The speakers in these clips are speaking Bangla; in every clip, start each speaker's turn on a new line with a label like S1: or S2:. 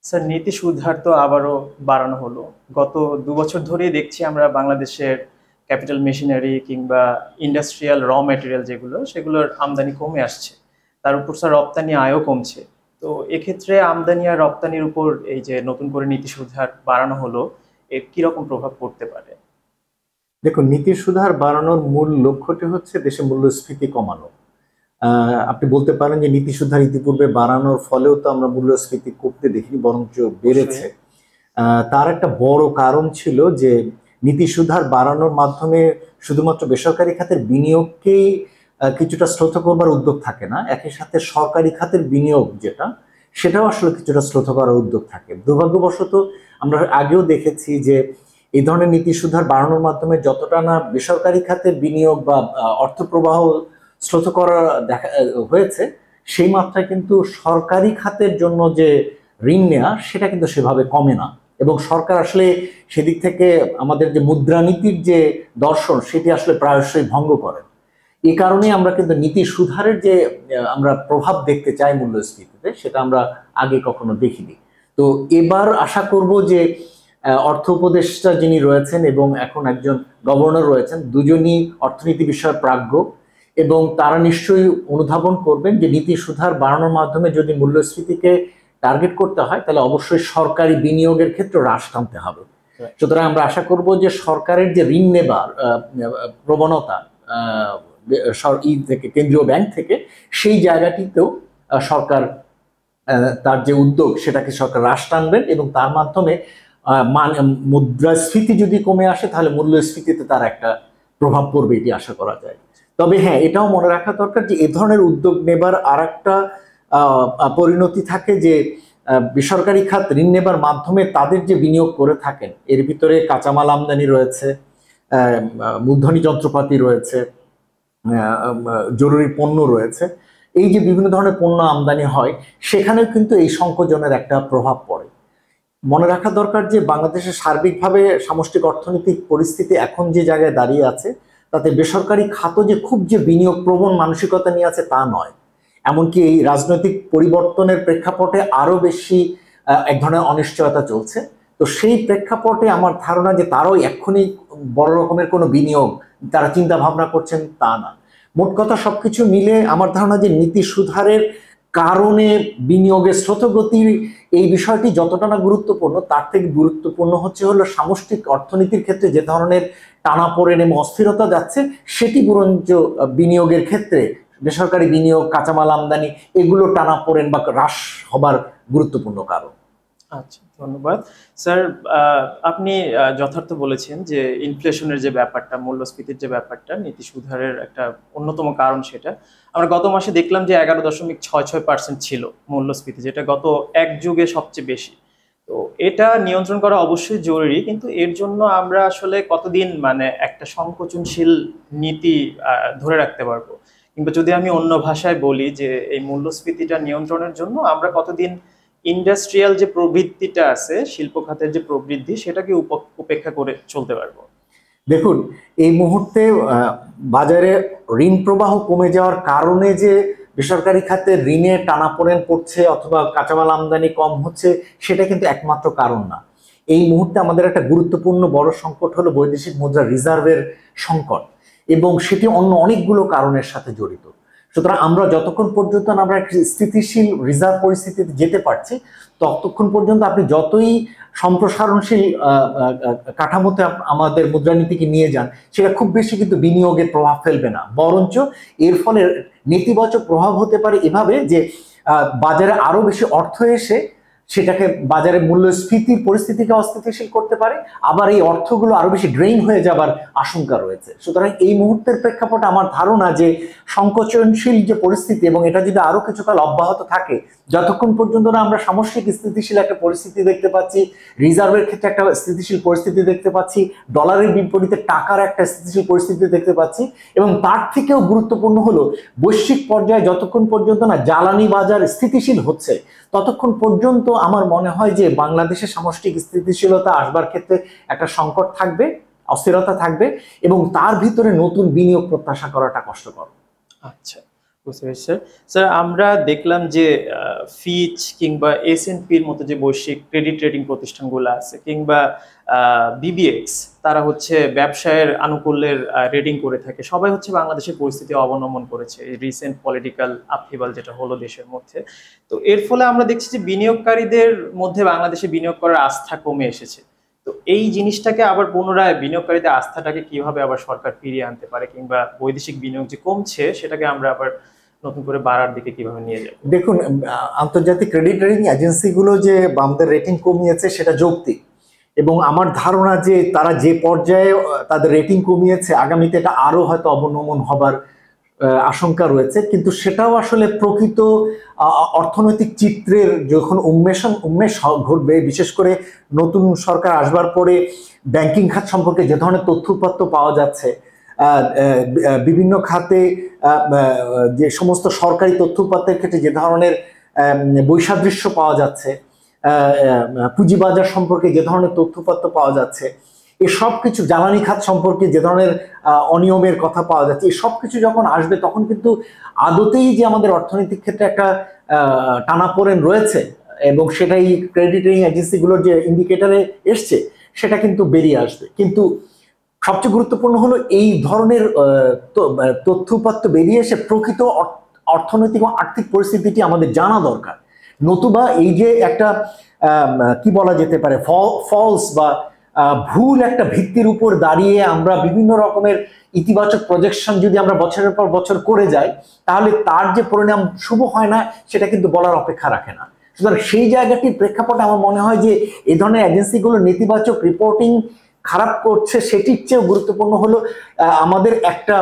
S1: স্যার, নীতি সুদহার তো আবারও বাড়ানো হলো। গত ২ বছর ধরেই দেখছি আমরা বাংলাদেশের ক্যাপিটাল মেশিনারি কিংবা ইন্ডাস্ট্রিয়াল ম্যাটেরিয়াল যেগুলো সেগুলোর আমদানি কমে আসছে। তার উপর স্যার রপ্তানি আয়ও কমছে। তো এক্ষেত্রে আমদানি আর রপ্তানির উপর এই যে নতুন করে নীতি সুদহার বাড়ানো হলো, এর কিরকম প্রভাব পড়তে পারে?
S2: দেখুন, নীতি সুধার বাড়ানোর মূল লক্ষ্যটি হচ্ছে দেশে মূল্যস্ফীতি কমানো। আপনি বলতে পারেন যে নীতি সুধার ইতিপূর্বে বাড়ানোর ফলেও তো আমরা মূল্যস্ফীতি কমতে দেখিনি, বরঞ্চ বেড়েছে। তার একটা বড় কারণ ছিল যে নীতি সুধার বাড়ানোর মাধ্যমে শুধুমাত্র বেসরকারি খাতের বিনিয়োগকেই কিছুটা শ্রোত করবার উদ্যোগ থাকে না, একই সাথে সরকারি খাতের বিনিয়োগ যেটা, সেটাও আসলে কিছুটা শ্রোত করার উদ্যোগ থাকে। দুর্ভাগ্যবশত আমরা আগেও দেখেছি যে এই ধরনের নীতি সুধার বাড়ানোর মাধ্যমে যতটা না বেসরকারি খাতের বিনিয়োগ বা অর্থ প্রবাহ শ্রোত করা দেখা হয়েছে, সেই মাত্রায় কিন্তু সরকারি খাতের জন্য যে ঋণ নেওয়া সেটা কিন্তু সেভাবে কমে না। এবং সরকার আসলে সেদিক থেকে আমাদের যে মুদ্রানীতির যে দর্শন সেটি আসলে প্রায়শই ভঙ্গ করে। এই কারণে আমরা কিন্তু নীতি সুধারের যে আমরা প্রভাব দেখতে চাই মূল্যস্ফীতিতে, সেটা আমরা আগে কখনো দেখিনি। তো এবার আশা করব যে অর্থ উপদেষ্টা যিনি রয়েছেন এবং এখন একজন গভর্নর রয়েছেন, দুজনই অর্থনীতি বিষয়ের প্রাজ্ঞ, এবং তারা নিশ্চয়ই অনুধাবন করবেন যে নীতি সুধার বাড়ানোর মাধ্যমে যদি মূল্যস্ফীতিকে টার্গেট করতে হয় তাহলে অবশ্যই সরকারি বিনিয়োগের ক্ষেত্রে হ্রাস টানতে হবে। সুতরাং আমরা আশা করব যে সরকারের যে ঋণ নেবার প্রবণতা থেকে, কেন্দ্রীয় ব্যাংক থেকে, সেই জায়গাটিতেও সরকার তার যে উদ্যোগ সেটাকে সরকার হ্রাস টানবেন, এবং তার মাধ্যমে মুদ্রাস্ফীতি যদি কমে আসে তাহলে মূল্যস্ফীতিতে তার একটা প্রভাব পড়বে, এটি আশা করা যায়। তবে হ্যাঁ, এটাও মনে রাখা দরকার যে এ ধরনের উদ্যোগ নেবার আর একটা পরিণতি থাকে যে বেসরকারি খাত ঋণ নেবার মাধ্যমে তাদের যে বিনিয়োগ করে থাকেন এর ভিতরে কাঁচামাল আমদানি রয়েছে, মূলধনী যন্ত্রপাতি রয়েছে, জরুরি পণ্য রয়েছে। এই যে বিভিন্ন ধরনের পণ্য আমদানি হয় সেখানেও কিন্তু এই সংকোচনের একটা প্রভাব পড়ে। মনে রাখা দরকার যে বাংলাদেশের সার্বিকভাবে সামষ্টিক অর্থনৈতিক পরিস্থিতি এখন যে জায়গায় দাঁড়িয়ে আছে তাতে বেসরকারি খাত যে খুব যে বিনিয়োগ প্রবণ মানসিকতা নিয়ে আছে তা নয়। এমনকি এই রাজনৈতিক পরিবর্তনের প্রেক্ষাপটে আরো বেশি এক ধরনের অনিশ্চয়তা চলছে। তো সেই প্রেক্ষাপটে আমার ধারণা যে তারাও এক্ষুনি বড় রকমের কোনো বিনিয়োগ তারা চিন্তা ভাবনা করছেন তা না। মোট কথা সবকিছু মিলে আমার ধারণা যে নীতি সুধারের কারণে বিনিয়োগের স্রোতগতির এই বিষয়টি যতটা না গুরুত্বপূর্ণ, তার থেকে গুরুত্বপূর্ণ হলো সামষ্টিক অর্থনীতির ক্ষেত্রে যে ধরনের টানাপোড়েন এবং অস্থিরতা যাচ্ছে সেটি বরঞ্চ বিনিয়োগের ক্ষেত্রে বেসরকারি বিনিয়োগ, কাঁচামাল আমদানি, এগুলো টানাপোড়েন বা হ্রাস হবার গুরুত্বপূর্ণ কারণ।
S1: আচ্ছা, ধন্যবাদ স্যার। আপনি যথার্থ বলেছেন যে ইনফ্লেশনের যে ব্যাপারটা, মূল্যস্ফীতির যে ব্যাপারটা নীতি সুধারের একটা অন্যতম কারণ। সেটা আমরা গত মাসে দেখলাম যে 11.66% ছিল মূল্যস্ফীতি, যেটা গত এক যুগে সবচেয়ে বেশি। তো এটা নিয়ন্ত্রণ করা অবশ্যই জরুরি, কিন্তু এর জন্য আমরা আসলে কতদিন মানে একটা সংকোচনশীল নীতি ধরে রাখতে পারবো? কিংবা যদি আমি অন্য ভাষায় বলি যে এই মূল্যস্ফীতিটা নিয়ন্ত্রণের জন্য আমরা কতদিন ইন্ডাস্ট্রিয়াল যে প্রবৃত্তিটা আছে, শিল্প খাতের যে প্রবৃদ্ধি, সেটাকে উপেক্ষা করে চলতে পারবো?
S2: দেখুন, এই মুহূর্তে বাজারে ঋণ প্রবাহ কমে যাওয়ার কারণে যে বেসরকারি খাতে ঋণে টানাপোড়েন পড়ছে অথবা কাঁচামাল আমদানি কম হচ্ছে সেটা কিন্তু একমাত্র কারণ না। এই মুহূর্তে আমাদের একটা গুরুত্বপূর্ণ বড় সংকট হলো বৈদেশিক মুদ্রা রিজার্ভের সংকট, এবং সেটি অন্য অনেকগুলো কারণের সাথে জড়িত। সুতরাং আমরা যতক্ষণ পর্যন্ত আমরা স্থিতিশীল রিজার্ভ পরিস্থিতিতে যেতে পারছি ততক্ষণ পর্যন্ত আপনি যতই সম্প্রসারণশীল কাঠামোতে আমাদের মুদ্রানীতিকে নিয়ে যান সেটা খুব বেশি কিন্তু বিনিয়োগের প্রভাব ফেলবে না, বরঞ্চ এর ফলে নেতিবাচক প্রভাব হতে পারে এভাবে যে বাজারে আরো বেশি অর্থ এসে সেটাকে বাজারে মূল্যস্ফীতির পরিস্থিতিকে অস্থিতিশীল করতে পারে, আবার এই অর্থগুলো আরো বেশি ড্রেইন হয়ে যাবার আশঙ্কা রয়েছে। সুতরাং এই মুহূর্তের প্রেক্ষাপটে আমার ধারণা যে সংকোচনশীল যে পরিস্থিতি, এবং এটা যদি আরো কিছুকাল অব্যাহত থাকে, যতক্ষণ পর্যন্ত না আমরা সামষ্টিক স্থিতিশীল একটা পরিস্থিতি দেখতে পাচ্ছি, রিজার্ভের ক্ষেত্রে একটা স্থিতিশীল পরিস্থিতি দেখতে পাচ্ছি, ডলারের বিপরীতে টাকার একটা স্থিতিশীল পরিস্থিতি দেখতে পাচ্ছি, এবং তার থেকেও গুরুত্বপূর্ণ হলো বৈশ্বিক পর্যায়ে যতক্ষণ পর্যন্ত না জ্বালানি বাজার স্থিতিশীল হচ্ছে ততক্ষণ পর্যন্ত আমার মনে হয় যে বাংলাদেশের সামষ্টিক স্থিতিশীলতা আসবার ক্ষেত্রে একটা সংকট থাকবে, অস্থিরতা থাকবে, এবং তার ভিতরে নতুন বিনিয়োগ প্রত্যাশা করাটা কষ্টকর।
S1: আচ্ছা, বুঝতে পেরেছি স্যার। স্যার আমরা দেখলাম যে ফিচ কিংবা এস&পির মতো যে বৈশ্বিক ক্রেডিট রেটিং প্রতিষ্ঠানগুলো আছে কিংবা বিবিএক্স, তারা হচ্ছে ব্যবসায়ের আনুকূল্যের রেটিং করে থাকে। সবাই হচ্ছে বাংলাদেশের পরিস্থিতি অবলম্বন করেছে, এই রিসেন্ট পলিটিক্যাল আপহিভাল যেটা হলো দেশের মধ্যে। তো এর ফলে আমরা দেখছি যে বিনিয়োগকারীদের মধ্যে বাংলাদেশে বিনিয়োগ করার আস্থা কমে এসেছে। তো এই জিনিসটাকে আবার পুনরায় বিনিয়োগকারীদের আস্থাটাকে কিভাবে আবার সরকার ফিরিয়ে আনতে পারে, কিংবা বৈদেশিক বিনিয়োগ যে কমছে সেটাকে আমরা আবার নতুন করে বাড়ার দিকে কিভাবে নিয়ে যাবো?
S2: দেখুন, আন্তর্জাতিক ক্রেডিট রেটিং এজেন্সিগুলো যে আমাদের রেটিং কমিয়েছে সেটা যৌক্তিক, এবং আমার ধারণা যে তারা যে পর্যায়ে তাদের রেটিং কমিয়েছে আগামীতে এটা আরো হয়তো অবনমন হবার আশঙ্কা রয়েছে। কিন্তু সেটাও আসলে প্রকৃত অর্থনৈতিক চিত্রের যখন উন্মেষ ঘটবে, বিশেষ করে নতুন সরকার আসবার পরে ব্যাংকিং খাত সম্পর্কে যে ধরনের তথ্য উপাত্ত পাওয়া যাচ্ছে, বিভিন্ন খাতে যে সমস্ত সরকারি তথ্য উপাত্তের ক্ষেত্রে যে ধরনের বৈসাদৃশ্য পাওয়া যাচ্ছে, পুঁজিবাজার সম্পর্কে যে ধরনের তথ্য উপাত্ত পাওয়া যাচ্ছে, এসব কিছু জ্বালানি খাত সম্পর্কে যে ধরনের অনিয়মের কথা পাওয়া যাচ্ছে, এসব কিছু যখন আসবে তখন কিন্তু আদতেই যে আমাদের অর্থনৈতিক ক্ষেত্রে একটা টানাপোড়েন রয়েছে এবং সেটাই ক্রেডিট রেটিং এজেন্সিগুলোর যে ইন্ডিকেটরে এসছে সেটা কিন্তু বেরিয়ে আসবে। কিন্তু সবচেয়ে গুরুত্বপূর্ণ হলো এই ধরনের তথ্য উপাত্ত বেরিয়ে এসে প্রকৃত অর্থনৈতিক ও আর্থিক পরিস্থিতিটি আমাদের জানা দরকার। নতুবা এই যে একটা কি বলা যেতে পারে ফলস বা ভুল একটা ভিত্তির উপর দাঁড়িয়ে আমরা বিভিন্ন রকমের ইতিবাচক প্রজেকশন যদি আমরা বছরের পর বছর করে যাই, তাহলে তার যে পরিণাম শুভ হয় না সেটা কিন্তু বলার অপেক্ষা রাখে না। সুতরাং সেই জায়গাটির প্রেক্ষাপটে আমার মনে হয় যে এই ধরনের এজেন্সিগুলো নেতিবাচক রিপোর্টিং খারাপ করছে, সেটির চেয়েও গুরুত্বপূর্ণ হলো আমাদের একটা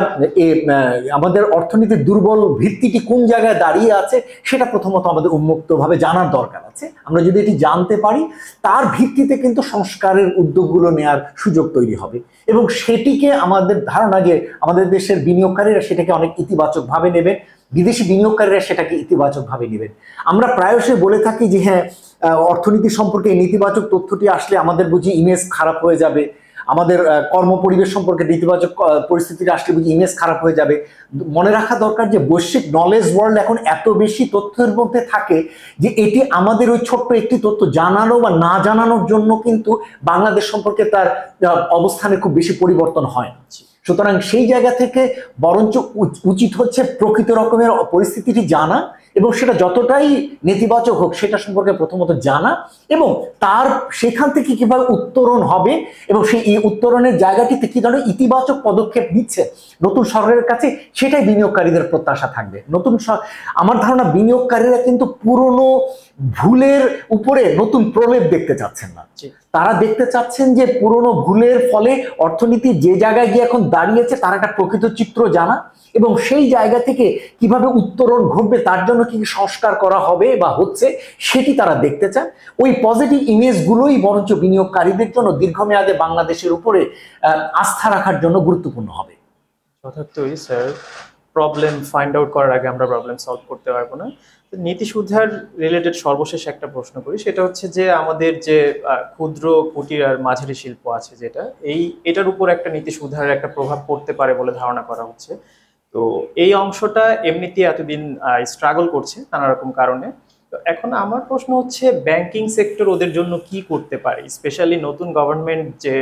S2: আমাদের অর্থনীতির দুর্বল ভিত্তিটি কোন জায়গায় দাঁড়িয়ে আছে সেটা প্রথমত আমাদের উন্মুক্তভাবে জানার দরকার আছে। আমরা যদি এটি জানতে পারি তার ভিত্তিতে কিন্তু সংস্কারের উদ্যোগগুলো নেওয়ার সুযোগ তৈরি হবে, এবং সেটিকে আমাদের ধারণা যে আমাদের দেশের বিনিয়োগকারীরা সেটাকে অনেক ইতিবাচকভাবে নেবে, বিদেশি বিনিয়োগকারীরা সেটাকে ইতিবাচকভাবে নেবেন। আমরা প্রায়শই বলে থাকি যে হ্যাঁ, অর্থনীতি সম্পর্কে নেতিবাচক তথ্যটি আসলে আমাদের বুঝি ইমেজ খারাপ হয়ে যাবে, আমাদের কর্মপরিবেশ সম্পর্কে নেতিবাচক পরিস্থিতিটা আসলে বুঝি ইমেজ খারাপ হয়ে যাবে। মনে রাখা দরকার যে বৈশ্বিক নলেজ ওয়ার্ল্ড এখন এত বেশি তথ্যের মধ্যে থাকে যে এটি আমাদের ওই ছোট্ট একটি তথ্য জানানো বা না জানানোর জন্য কিন্তু বাংলাদেশ সম্পর্কে তার অবস্থানে খুব বেশি পরিবর্তন হয় না। সুতরাং সেই জায়গা থেকে বরঞ্চ উচিত হচ্ছে প্রকৃত রকমের পরিস্থিতিটি জানা, এবং সেটা যতটাই নেতিবাচক হোক সেটা সম্পর্কে প্রথমত জানা, এবং তার সেখান থেকে কিভাবে উত্তরণ হবে এবং সেই উত্তরণের জায়গাটিতে কি ধরনের ইতিবাচক পদক্ষেপ নিচ্ছে নতুন সরকারের কাছে, সেটাই বিনিয়োগকারীদের প্রত্যাশা থাকবে। আমার ধারণা বিনিয়োগকারীরা কিন্তু পুরনো ভুলের উপরে নতুন প্রলেপ দেখতে চাচ্ছেন না, তারা দেখতে চাচ্ছেন যে পুরনো ভুলের ফলে অর্থনীতি যে জায়গায় গিয়ে এখন দাঁড়িয়েছে তার একটা প্রকৃত চিত্র জানা, এবং সেই জায়গা থেকে কিভাবে উত্তরণ ঘটবে তার জন্য কি সংস্কার করা হবে বা হচ্ছে সেটি তারা দেখতে চান। ওই পজিটিভ ইমেজগুলোই বরঞ্চ বিনিয়োগকারীদের জন্য দীর্ঘমেয়াদে বাংলাদেশের উপরে আস্থা রাখার জন্য গুরুত্বপূর্ণ হবে।
S1: যথার্থই স্যার, প্রবলেম ফাইন্ড আউট করার আগে আমরা প্রবলেম সলভ করতে পারবো না। নীতি সুধার রিলেটেড সর্বশেষ একটা প্রশ্ন করি, সেটা হচ্ছে যে আমাদের যে ক্ষুদ্র কুটির আর মাঝারি শিল্প আছে, যেটা এটার উপর একটা নীতি সুধার একটা প্রভাব পড়তে পারে বলে ধারণা করা হচ্ছে। তো এই অংশটা এমনিতেই এতদিন স্ট্রাগল করছে নানা রকম কারণে। তো এখন আমার প্রশ্ন হচ্ছে ব্যাংকিং সেক্টর ওদের জন্য কি করতে পারে, স্পেশালি নতুন গভর্নমেন্ট যে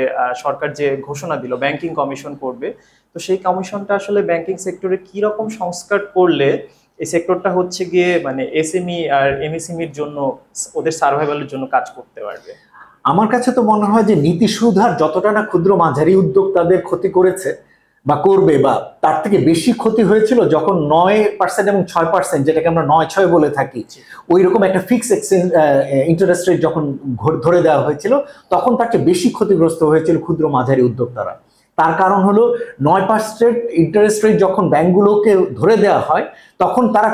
S1: সরকার যে ঘোষণা দিল ব্যাংকিং কমিশন করবে, তো সেই কমিশনটা আসলে ব্যাংকিং সেক্টরে কি রকম সংস্কার করলে এই সেক্টরটা হচ্ছে গিয়ে মানে এসএমই আর এমএসএমইর জন্য ওদের সার্ভাইভালের জন্য কাজ করতে পারবে?
S2: আমার কাছে তো মনে হয় যে নীতি সুধার যতটা না ক্ষুদ্র মাঝারি উদ্যোক্তাদের ক্ষতি করেছে বা করবে, বা তার থেকে বেশি ক্ষতি হয়েছিল যখন 9% এবং 6%, যেটাকে আমরা 9-6 বলে থাকি, ওই রকম একটা ফিক্স ইন্টারেস্ট রেট যখন ধরে দেওয়া হয়েছিল, তখন তার চেয়ে বেশি ক্ষতিগ্রস্ত হয়েছিল ক্ষুদ্র মাঝারি উদ্যোক্তারা। তার কারণ হলো 9% ইন্টারেস্ট রেট যখন ব্যাংকগুলোকে ধরে দেওয়া হয় তখন তারা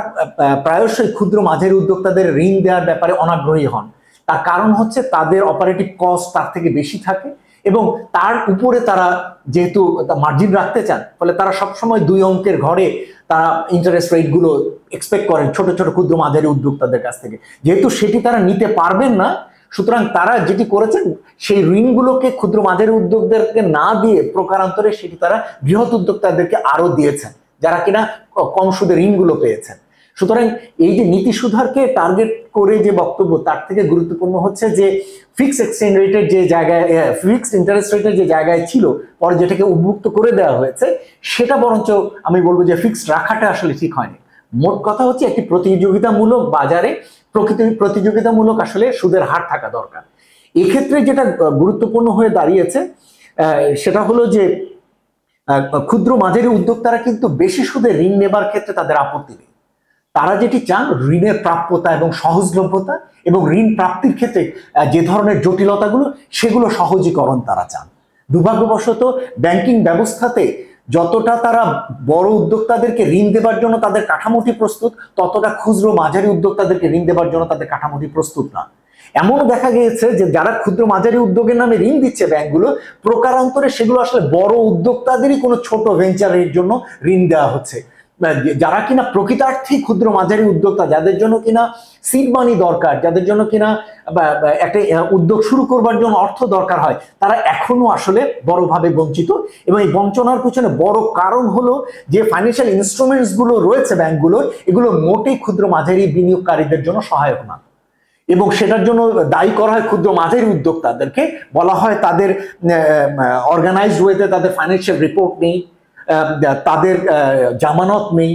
S2: প্রায়শই ক্ষুদ্র মাঝারি উদ্যোক্তাদের ঋণ দেওয়ার ব্যাপারে অনাগ্রহী হন। তার কারণ হচ্ছে তাদের অপারেটিভ কস্ট তার থেকে বেশি থাকে, এবং তার উপরে তারা যেহেতু মার্জিন রাখতে চান, ফলে তারা সবসময় 2 অঙ্কের ঘরে তারা ইন্টারেস্ট রেটগুলো এক্সপেক্ট করেন ছোট ছোট ক্ষুদ্র মাঝারি উদ্যোক্তাদের কাছ থেকে। যেহেতু সেটি তারা নিতে পারবেন না, সুতরাং তারা যেটি করেছেন সেই ঋণগুলোকে ক্ষুদ্র মাঝারি উদ্যোক্তাদেরকে না দিয়ে প্রকারান্তরে সেটি তারা বৃহৎ উদ্যোক্তাদেরকে আরো দিয়েছেন, যারা কিনা কম সুদে ঋণগুলো পেয়েছেন। সুতরাং এই যে নীতি সুধারকে টার্গেট করে যে বক্তব্য, তার থেকে গুরুত্বপূর্ণ হচ্ছে যে ফিক্সড এক্সচেঞ্জ রেটের যে জায়গায়, ফিক্সড ইন্টারেস্ট রেটের যে জায়গায় ছিল, পরে যেটাকে উন্মুক্ত করে দেওয়া হয়েছে, সেটা বরঞ্চ আমি বলবো যে ফিক্সড রাখাটা আসলে ঠিক হয়নি। মোট কথা হচ্ছে একটি প্রতিযোগিতামূলক বাজারে প্রতিযোগিতামূলক আসলে সুদের হার থাকা দরকার। এক্ষেত্রে যেটা গুরুত্বপূর্ণ হয়ে দাঁড়িয়েছে সেটা হলো যে ক্ষুদ্র মাঝারি উদ্যোক্তারা কিন্তু বেশি সুদে ঋণ নেবার ক্ষেত্রে তাদের আপত্তি নেই। তারা যেটি চান, ঋণের প্রাপ্যতা এবং সহজলভ্যতা এবং ঋণ প্রাপ্তির ক্ষেত্রে যে ধরনের জটিলতাগুলো, সেগুলো সহজীকরণ তারা চান। দুর্ভাগ্যবশত ব্যাংকিং ব্যবস্থাতে যতটা তারা বড় উদ্যোক্তাদেরকে ঋণ দেবার জন্য তাদের কাঠামোটি প্রস্তুত, ততটা ক্ষুদ্র মাঝারি উদ্যোক্তাদেরকে ঋণ দেবার জন্য তাদের কাঠামোটি প্রস্তুত না। এমনও দেখা গিয়েছে যে যারা ক্ষুদ্র মাঝারি উদ্যোগের নামে ঋণ দিচ্ছে ব্যাংকগুলো, প্রকারান্তরে সেগুলো আসলে বড় উদ্যোক্তাদেরই কোনো ছোট ভেঞ্চারের জন্য ঋণ দেওয়া হচ্ছে। যারা কিনা প্রকৃতার্থে ক্ষুদ্র মাঝারি উদ্যোক্তা, যাদের জন্য কিনা সিড মানি দরকার, যাদের জন্য কিনা একটা উদ্যোগ শুরু করবার জন্য অর্থ দরকার হয়, তারা এখনো আসলে বড়ভাবে বঞ্চিত। এবং এই বঞ্চনার পিছনে বড় কারণ হলো যে ফাইন্যান্সিয়াল ইনস্ট্রুমেন্টস গুলো রয়েছে ব্যাংকগুলো, এগুলো মোটেই ক্ষুদ্র মাঝারি বিনিয়োগকারীদের জন্য সহায়ক না। এবং সেটার জন্য দায়ী করা হয় ক্ষুদ্র মাঝারি উদ্যোক্তাদেরকে। বলা হয় তাদের অর্গানাইজড ওয়েতে তাদের ফাইন্যান্সিয়াল রিপোর্ট নেই, তাদের জামানত নেই,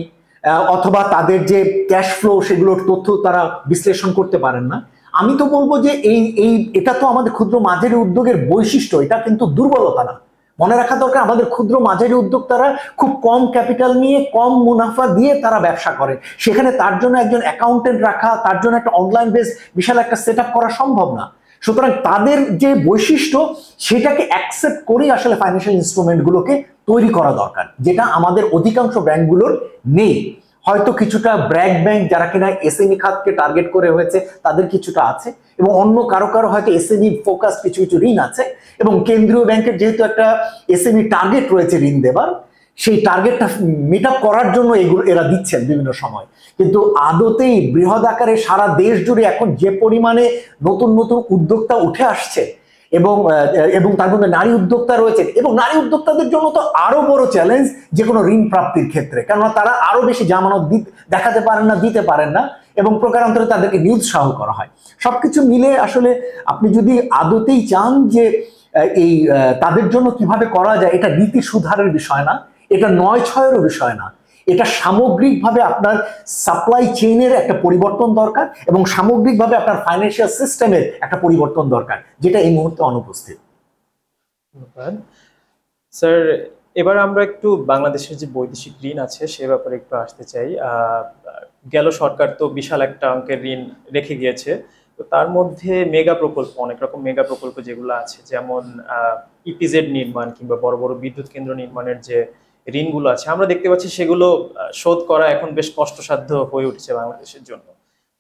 S2: অথবা তাদের যে ক্যাশ ফ্লো সেগুলোর তথ্য তারা বিশ্লেষণ করতে পারেন না। আমি তো বলবো যে এটা তো আমাদের ক্ষুদ্র মাঝারি উদ্যোগের বৈশিষ্ট্য, এটা কিন্তু দুর্বলতা না। মনে রাখা দরকার, আমাদের ক্ষুদ্র মাঝারি উদ্যোক্তারা খুব কম ক্যাপিটাল নিয়ে কম মুনাফা দিয়ে তারা ব্যবসা করে। সেখানে তার জন্য একজন অ্যাকাউন্টেন্ট রাখা, তার জন্য একটা অনলাইন বেস বিশাল একটা সেট আপ করা সম্ভব না। সুতরাং তাদের যে বৈশিষ্ট্য, সেটাকে অ্যাকসেপ্ট করেই আসলে ফাইন্যান্সিয়াল ইনস্ট্রুমেন্টগুলোকে তৈরি করা দরকার, যেটা আমাদের অধিকাংশ ব্যাংকগুলোর নেই। হয়তো কিছুটা ব্র্যাক ব্যাংক যারা কিনা এসএমই খাতকে টার্গেট করে হয়েছে, তাদের কিছুটা আছে, এবং অন্য কারো কারো হয়তো এসএমই ফোকাস কিছু কিছু ঋণ আছে। এবং কেন্দ্রীয় ব্যাংকের যেহেতু একটা এসএমই টার্গেট রয়েছে ঋণ দেবার, সেই টার্গেটটা মিট আপ করার জন্য এরা দিচ্ছেন বিভিন্ন সময়। কিন্তু আদতেই বৃহৎ আকারে সারা দেশ জুড়ে এখন যে পরিমাণে নতুন নতুন উদ্যোক্তা উঠে আসছে, এবং তার মধ্যে নারী উদ্যোক্তা রয়েছে, এবং নারী উদ্যোক্তাদের জন্য তো আরো বড় চ্যালেঞ্জ যে কোনো ঋণ প্রাপ্তির ক্ষেত্রে, কেননা তারা আরো বেশি জামানত দেখাতে পারেন না, দিতে পারেন না, এবং প্রকারান্তরে তাদেরকে নিরুৎসাহ করা হয়। সবকিছু মিলে আসলে আপনি যদি আদতেই চান যে এই তাদের জন্য কিভাবে করা যায়, এটা নীতি সুধারের বিষয় না, এটা ৯/৬-এরও বিষয় না, এটা সামগ্রিকভাবে আপনার সাপ্লাই চেইনের একটা পরিবর্তন দরকার, এবং সামগ্রিকভাবে আপনার ফাইন্যান্সিয়াল সিস্টেমের একটা পরিবর্তন দরকার, যেটা এই মুহূর্তে অনুপস্থিত।
S1: ধন্যবাদ স্যার। এবার আমরা একটু বাংলাদেশের যে বৈদেশিক ঋণ আছে সে ব্যাপারে একটু আসতে চাই। গেল সরকার তো বিশাল একটা অঙ্কের ঋণ রেখে গিয়েছে, তো তার মধ্যে মেগা প্রকল্প, অনেক রকম মেগা প্রকল্প যেগুলো আছে, যেমন ইপিজেড নির্মাণ কিংবা বড় বড় বিদ্যুৎ কেন্দ্র নির্মাণের যে ঋণগুলো আছে, আমরা দেখতে পাচ্ছি সেগুলো শোধ করা এখন বেশ কষ্টসাধ্য হয়ে উঠছে বাংলাদেশের জন্য।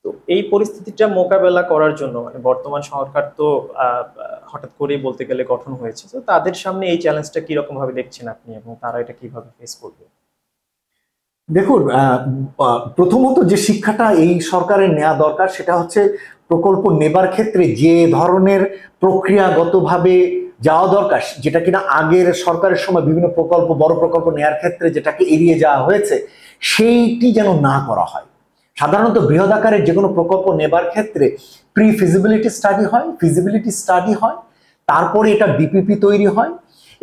S1: তো এই পরিস্থিতিটা মোকাবেলা করার জন্য মানে বর্তমান সরকার তো হঠাৎ করেই বলতে গেলে গঠন হয়েছে, তো তাদের সামনে এই চ্যালেঞ্জটা কিরকম ভাবে দেখছেন আপনি, এবং তারা এটা কিভাবে ফেস করবে?
S2: দেখুন, প্রথমত যে শিক্ষাটা এই সরকারের নেওয়া দরকার, সেটা হচ্ছে প্রকল্প নেবার ক্ষেত্রে যে ধরনের প্রক্রিয়াগতভাবে যাওয়া দরকার, যেটা কিনা আগের সরকারের সময় বিভিন্ন প্রকল্প, বড় প্রকল্প নেওয়ার ক্ষেত্রে যেটাকে এড়িয়ে যাওয়া হয়েছে, সেইটি যেন না করা হয়। সাধারণত বৃহৎ আকারের যে কোনো প্রকল্প নেবার ক্ষেত্রে প্রি ফিজিবিলিটি স্টাডি হয়, ফিজিবিলিটি স্টাডি হয়, তারপরে এটা ডিপিপি তৈরি হয়,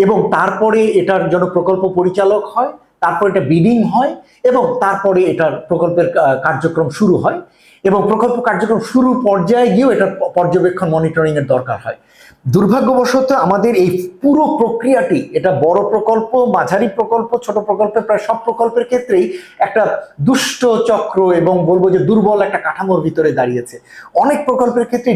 S2: এবং তারপরে এটার জন্য প্রকল্প পরিচালক হয়, তারপর এটা বিডিং হয়, এবং তারপরে এটার প্রকল্পের কার্যক্রম শুরু হয়, এবং প্রকল্প কার্যক্রম শুরু পর্যায়ে গিয়েও এটার পর্যবেক্ষণ, মনিটরিং এর দরকার হয়। দুর্ভাগ্যবশত আমাদের এই পুরো প্রক্রিয়াটি, এটা বড় প্রকল্প, মাঝারি প্রকল্প, ছোট প্রকল্পের প্রায় সব প্রকল্পের ক্ষেত্রেই একটা দুষ্ট চক্র এবং বলবো যে দুর্বল একটা কাঠামোর ভিতরে দাঁড়িয়েছে। অনেক প্রকল্পের ক্ষেত্রে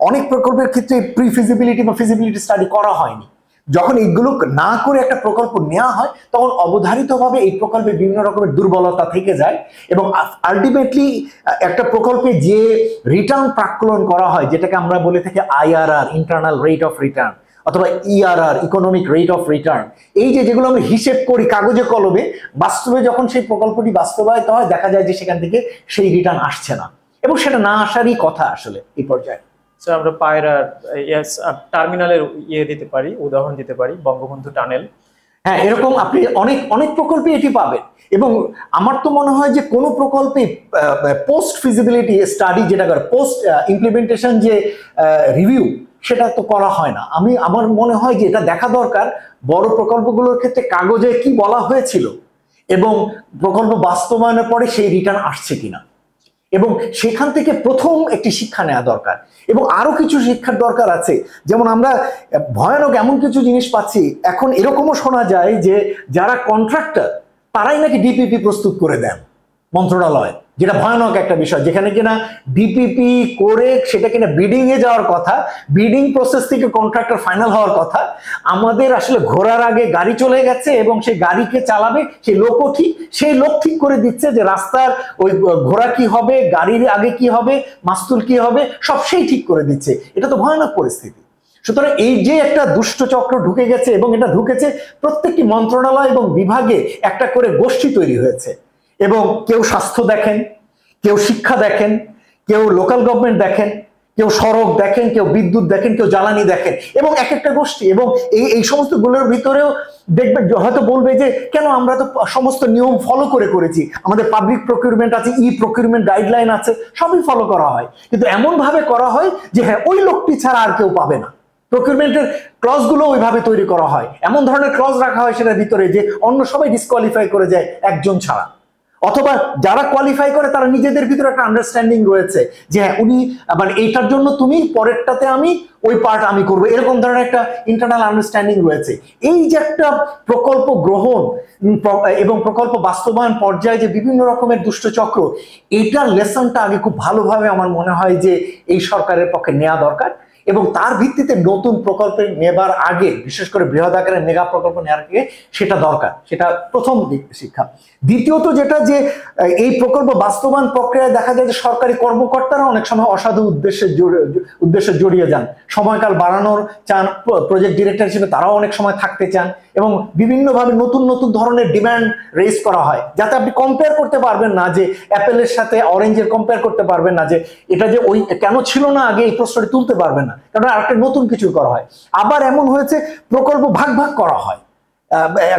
S2: অনেক প্রকল্পের ক্ষেত্রে প্রি ফিজিবিলিটি বা ফিজিবিলিটি স্টাডি করা হয়নি। যখন এগুলো না করে একটা প্রকল্প নেওয়া হয়, তখন অবধারিতভাবে এই প্রকল্পে বিভিন্ন রকমের দুর্বলতা থেকে যায়, এবং আলটিমেটলি একটা প্রকল্পে যে রিটার্ন প্রাক্কলন করা হয়, যেটাকে আমরা বলে থাকি IRR, internal rate of return, অথবা ERR, economic rate of return, এই যেগুলো আমরা হিসেব করি কাগজে কলমে, বাস্তবে যখন সেই প্রকল্পটি বাস্তবায়িত হয়, দেখা যায় যে সেখান থেকে সেই রিটার্ন আসছে না, এবং সেটা না আসারই কথা আসলে এই পর্যায়ে।
S1: আমরা পায়রার টার্মিনালের দিতে পারি, উদাহরণ দিতে পারি, বঙ্গবন্ধু টানেল।
S2: হ্যাঁ, এরকম আপনি অনেক অনেক প্রকল্পে এটি পাবেন। এবং আমার তো মনে হয় যে কোনো প্রকল্পে পোস্ট ফিজিবিলিটি স্টাডি যেটা করে, পোস্ট ইমপ্লিমেন্টেশন যে রিভিউ, সেটা তো করা হয় না। আমার মনে হয় যে এটা দেখা দরকার বড় প্রকল্পগুলোর ক্ষেত্রে কাগজে কি বলা হয়েছিল এবং প্রকল্প বাস্তবায়নের পরে সেই রিটার্ন আসছে কিনা, এবং সেখান থেকে প্রথম একটি শিক্ষা নেওয়া দরকার। এবং আরো কিছু শিক্ষার দরকার আছে। যেমন আমরা ভয়ানক এমন কিছু জিনিস পাচ্ছি এখন, এরকমও শোনা যায় যে যারা কন্ট্রাক্টর তারাই নাকি ডিপিপি প্রস্তুত করে দেন মন্ত্রণালয়, যেটা ভয়ানক একটা বিষয়। যেখানে কিনা ডিপিপি করে সেটা কিনা বিডিং এ যাওয়ার কথা, বিডিং প্রসেস থেকে কন্ট্রাক্টর ফাইনাল হওয়ার কথা, আমাদের আসলে ঘোড়ার আগে গাড়ি চলে গেছে এবং সেই গাড়িকে চালাবে সেই লোকও ঠিক, সেই লোক ঠিক করে দিচ্ছে যে রাস্তার ওই ঘোড়া কি হবে, গাড়ির আগে কি হবে, মাস্তুল কি হবে, সব সেই ঠিক করে দিচ্ছে। এটা তো ভয়ানক পরিস্থিতি। সুতরাং এই যে একটা দুষ্ট চক্র ঢুকে গেছে, এবং এটা ঢুকেছে প্রত্যেকটি মন্ত্রণালয় এবং বিভাগে একটা করে গোষ্ঠী তৈরি হয়েছে, এবং কেউ স্বাস্থ্য দেখেন, কেউ শিক্ষা দেখেন, কেউ লোকাল গভর্নমেন্ট দেখেন, কেউ সড়ক দেখেন, কেউ বিদ্যুৎ দেখেন, কেউ জ্বালানি দেখেন, এবং এক একটা গোষ্ঠী। এবং এই সমস্ত গুলোর ভিতরেও দেখবেন হয়তো বলবে যে কেন আমরা তো সমস্ত নিয়ম ফলো করেছি, আমাদের পাবলিক প্রকিউরমেন্ট আছে, ই প্রকিউরমেন্ট গাইডলাইন আছে, সবই ফলো করা হয়, কিন্তু এমন ভাবে করা হয় যে হ্যাঁ ওই লোকটি ছাড়া আর কেউ পাবে না। প্রকিউরমেন্টের ক্লজ গুলো ওইভাবে তৈরি করা হয়, এমন ধরনের ক্লজ রাখা হয় সেটার ভিতরে যে অন্য সবাই ডিসকোয়ালিফাই করে যায় একজন ছাড়া, অথবা যারা কোয়ালিফাই করে তারা নিজেদের ভিতরে একটা আন্ডারস্ট্যান্ডিং রয়েছে যে হ্যাঁ উনি মানে এইটার জন্য তুমি, পরেরটাতে আমি, ওই পার্ট আমি করবো, এরকম ধরনের একটা ইন্টারনাল আন্ডারস্ট্যান্ডিং রয়েছে। এই যে একটা প্রকল্প গ্রহণ এবং প্রকল্প বাস্তবায়ন পর্যায়ে যে বিভিন্ন রকমের দুষ্টচক্র, এইটার লেসনটা আগে খুব ভালোভাবে আমার মনে হয় যে এই সরকারের পক্ষে নেওয়া দরকার, এবং তার ভিত্তিতে নতুন প্রকল্পে নেবার আগে, বিশেষ করে বৃহৎ আকারের মেগা প্রকল্প নেওয়ার আগে সেটা দরকার। সেটা প্রথম শিক্ষা। দ্বিতীয়ত যেটা, যে এই প্রকল্প বাস্তবায়ন প্রক্রিয়ায় দেখা যায় যে সরকারি কর্মকর্তারা অনেক সময় অসাধু উদ্দেশ্যে জড়িয়ে যান, সময়কাল বাড়ানোর চান, প্রজেক্ট ডিরেক্টর হিসেবে তারাও অনেক সময় থাকতে চান, এবং বিভিন্নভাবে নতুন নতুন ধরনের ডিমান্ড রেজ করা হয়, যাতে আপনি কম্পেয়ার করতে পারবেন না, যে অ্যাপেলের সাথে অরেঞ্জের কম্পেয়ার করতে পারবেন না, যে এটা যে ওই কেন ছিল না আগে, এই প্রশ্নটি তুলতে পারবেন না, কারণ আরেকটা নতুন কিছু করা হয়। আবার এমন হয়েছে প্রকল্প ভাগ ভাগ করা হয়,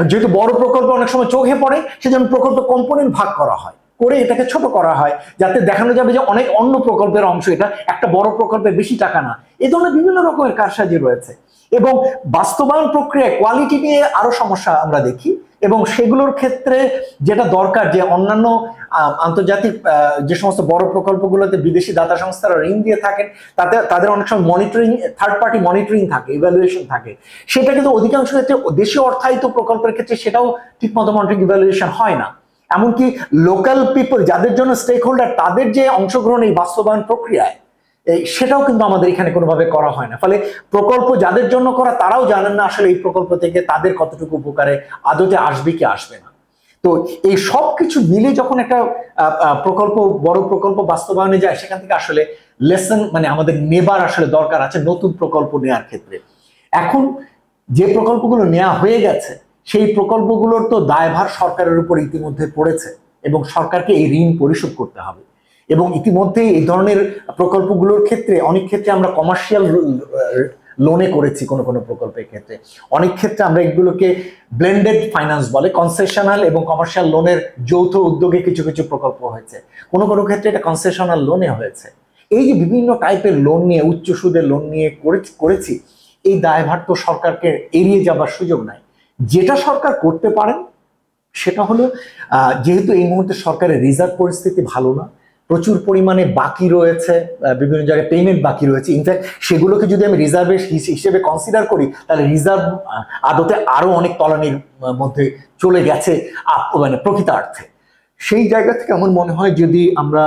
S2: যেহেতু বড় প্রকল্প অনেক সময় চোখে পড়ে, সেজন্য প্রকল্প কম্পোনেন্ট ভাগ করা হয়, করে এটাকে ছোট করা হয়, যাতে দেখানো যাবে যে অনেক অন্য প্রকল্পের অংশ, এটা একটা বড় প্রকল্পের বেশি টাকা না। এই ধরনের বিভিন্ন রকমের কারসাজি রয়েছে, এবং বাস্তবায়ন প্রক্রিয়ায় কোয়ালিটি নিয়ে আরো সমস্যা আমরা দেখি। এবং সেগুলোর ক্ষেত্রে যেটা দরকার, যে অন্যান্য আন্তর্জাতিক যে সমস্ত বড় প্রকল্পগুলোতে বিদেশি দাতা সংস্থারা ঋণ দিয়ে থাকেন, তাতে তাদের অনেক সময় মনিটরিং, থার্ড পার্টি মনিটরিং থাকে, ইভ্যালুয়েশন থাকে, সেটা কিন্তু অধিকাংশ ক্ষেত্রে দেশীয় অর্থায়িত প্রকল্পের ক্ষেত্রে সেটাও ঠিকমতো মনিটরিং ইভ্যালুয়েশন হয় না। এমনকি লোকাল পিপল যাদের জন্য স্টেক হোল্ডার, তাদের যে অংশগ্রহণ এই বাস্তবায়ন প্রক্রিয়ায়, সেটাও কিন্তু আমাদের এখানে কোনোভাবে করা হয় না। ফলে প্রকল্প যাদের জন্য করা তারাও জানেন না আসলে এই প্রকল্প থেকে তাদের কতটুকু উপকারে আদতে আসবে কি আসবে না। তো এই সব কিছু মিলে যখন একটা প্রকল্প, বড় প্রকল্প বাস্তবায়নে যায়, সেখান থেকে আসলে লেসন মানে আমাদের নেবার আসলে দরকার আছে নতুন প্রকল্প নেওয়ার ক্ষেত্রে। এখন যে প্রকল্পগুলো নেওয়া হয়ে গেছে, সেই প্রকল্পগুলোর তো দায়ভার সরকারের উপর ইতিমধ্যে পড়েছে, এবং সরকারকে এই ঋণ পরিশোধ করতে হবে। এবং ইতিমধ্যে এই ধরনের প্রকল্পগুলোর ক্ষেত্রে অনেক ক্ষেত্রে আমরা কমার্শিয়াল লোনে করেছি, কোনো কোনো প্রকল্পের ক্ষেত্রে অনেক ক্ষেত্রে আমরা এগুলোকে ব্লেন্ডেড ফাইন্যান্স বলে, কনসেশনাল এবং কমার্শিয়াল লোনের যৌথ উদ্যোগে কিছু কিছু প্রকল্প হয়েছে, কোনো কোনো ক্ষেত্রে এটা কনসেশনাল লোনে হয়েছে। এই যে বিভিন্ন টাইপের লোন নিয়ে, উচ্চ সুদের লোন নিয়ে করেছি, এই দায়ভার তো সরকারকে এড়িয়ে যাবার সুযোগ নাই। যেটা সরকার করতে পারেন সেটা হলো, যেহেতু এই মুহূর্তে সরকারের রিজার্ভ পরিস্থিতি ভালো না, প্রচুর পরিমাণে বাকি রয়েছে, বিভিন্ন জায়গায় পেমেন্ট বাকি রয়েছে, ইনফ্যাক্ট সেগুলোকে যদি আমি রিজার্ভের হিসেবে কনসিডার করি, তাহলে রিজার্ভ আদতে আরো অনেক তলানির মধ্যে চলে গেছে মানে প্রকৃতার্থে। সেই জায়গা থেকে আমার মনে হয় যদি আমরা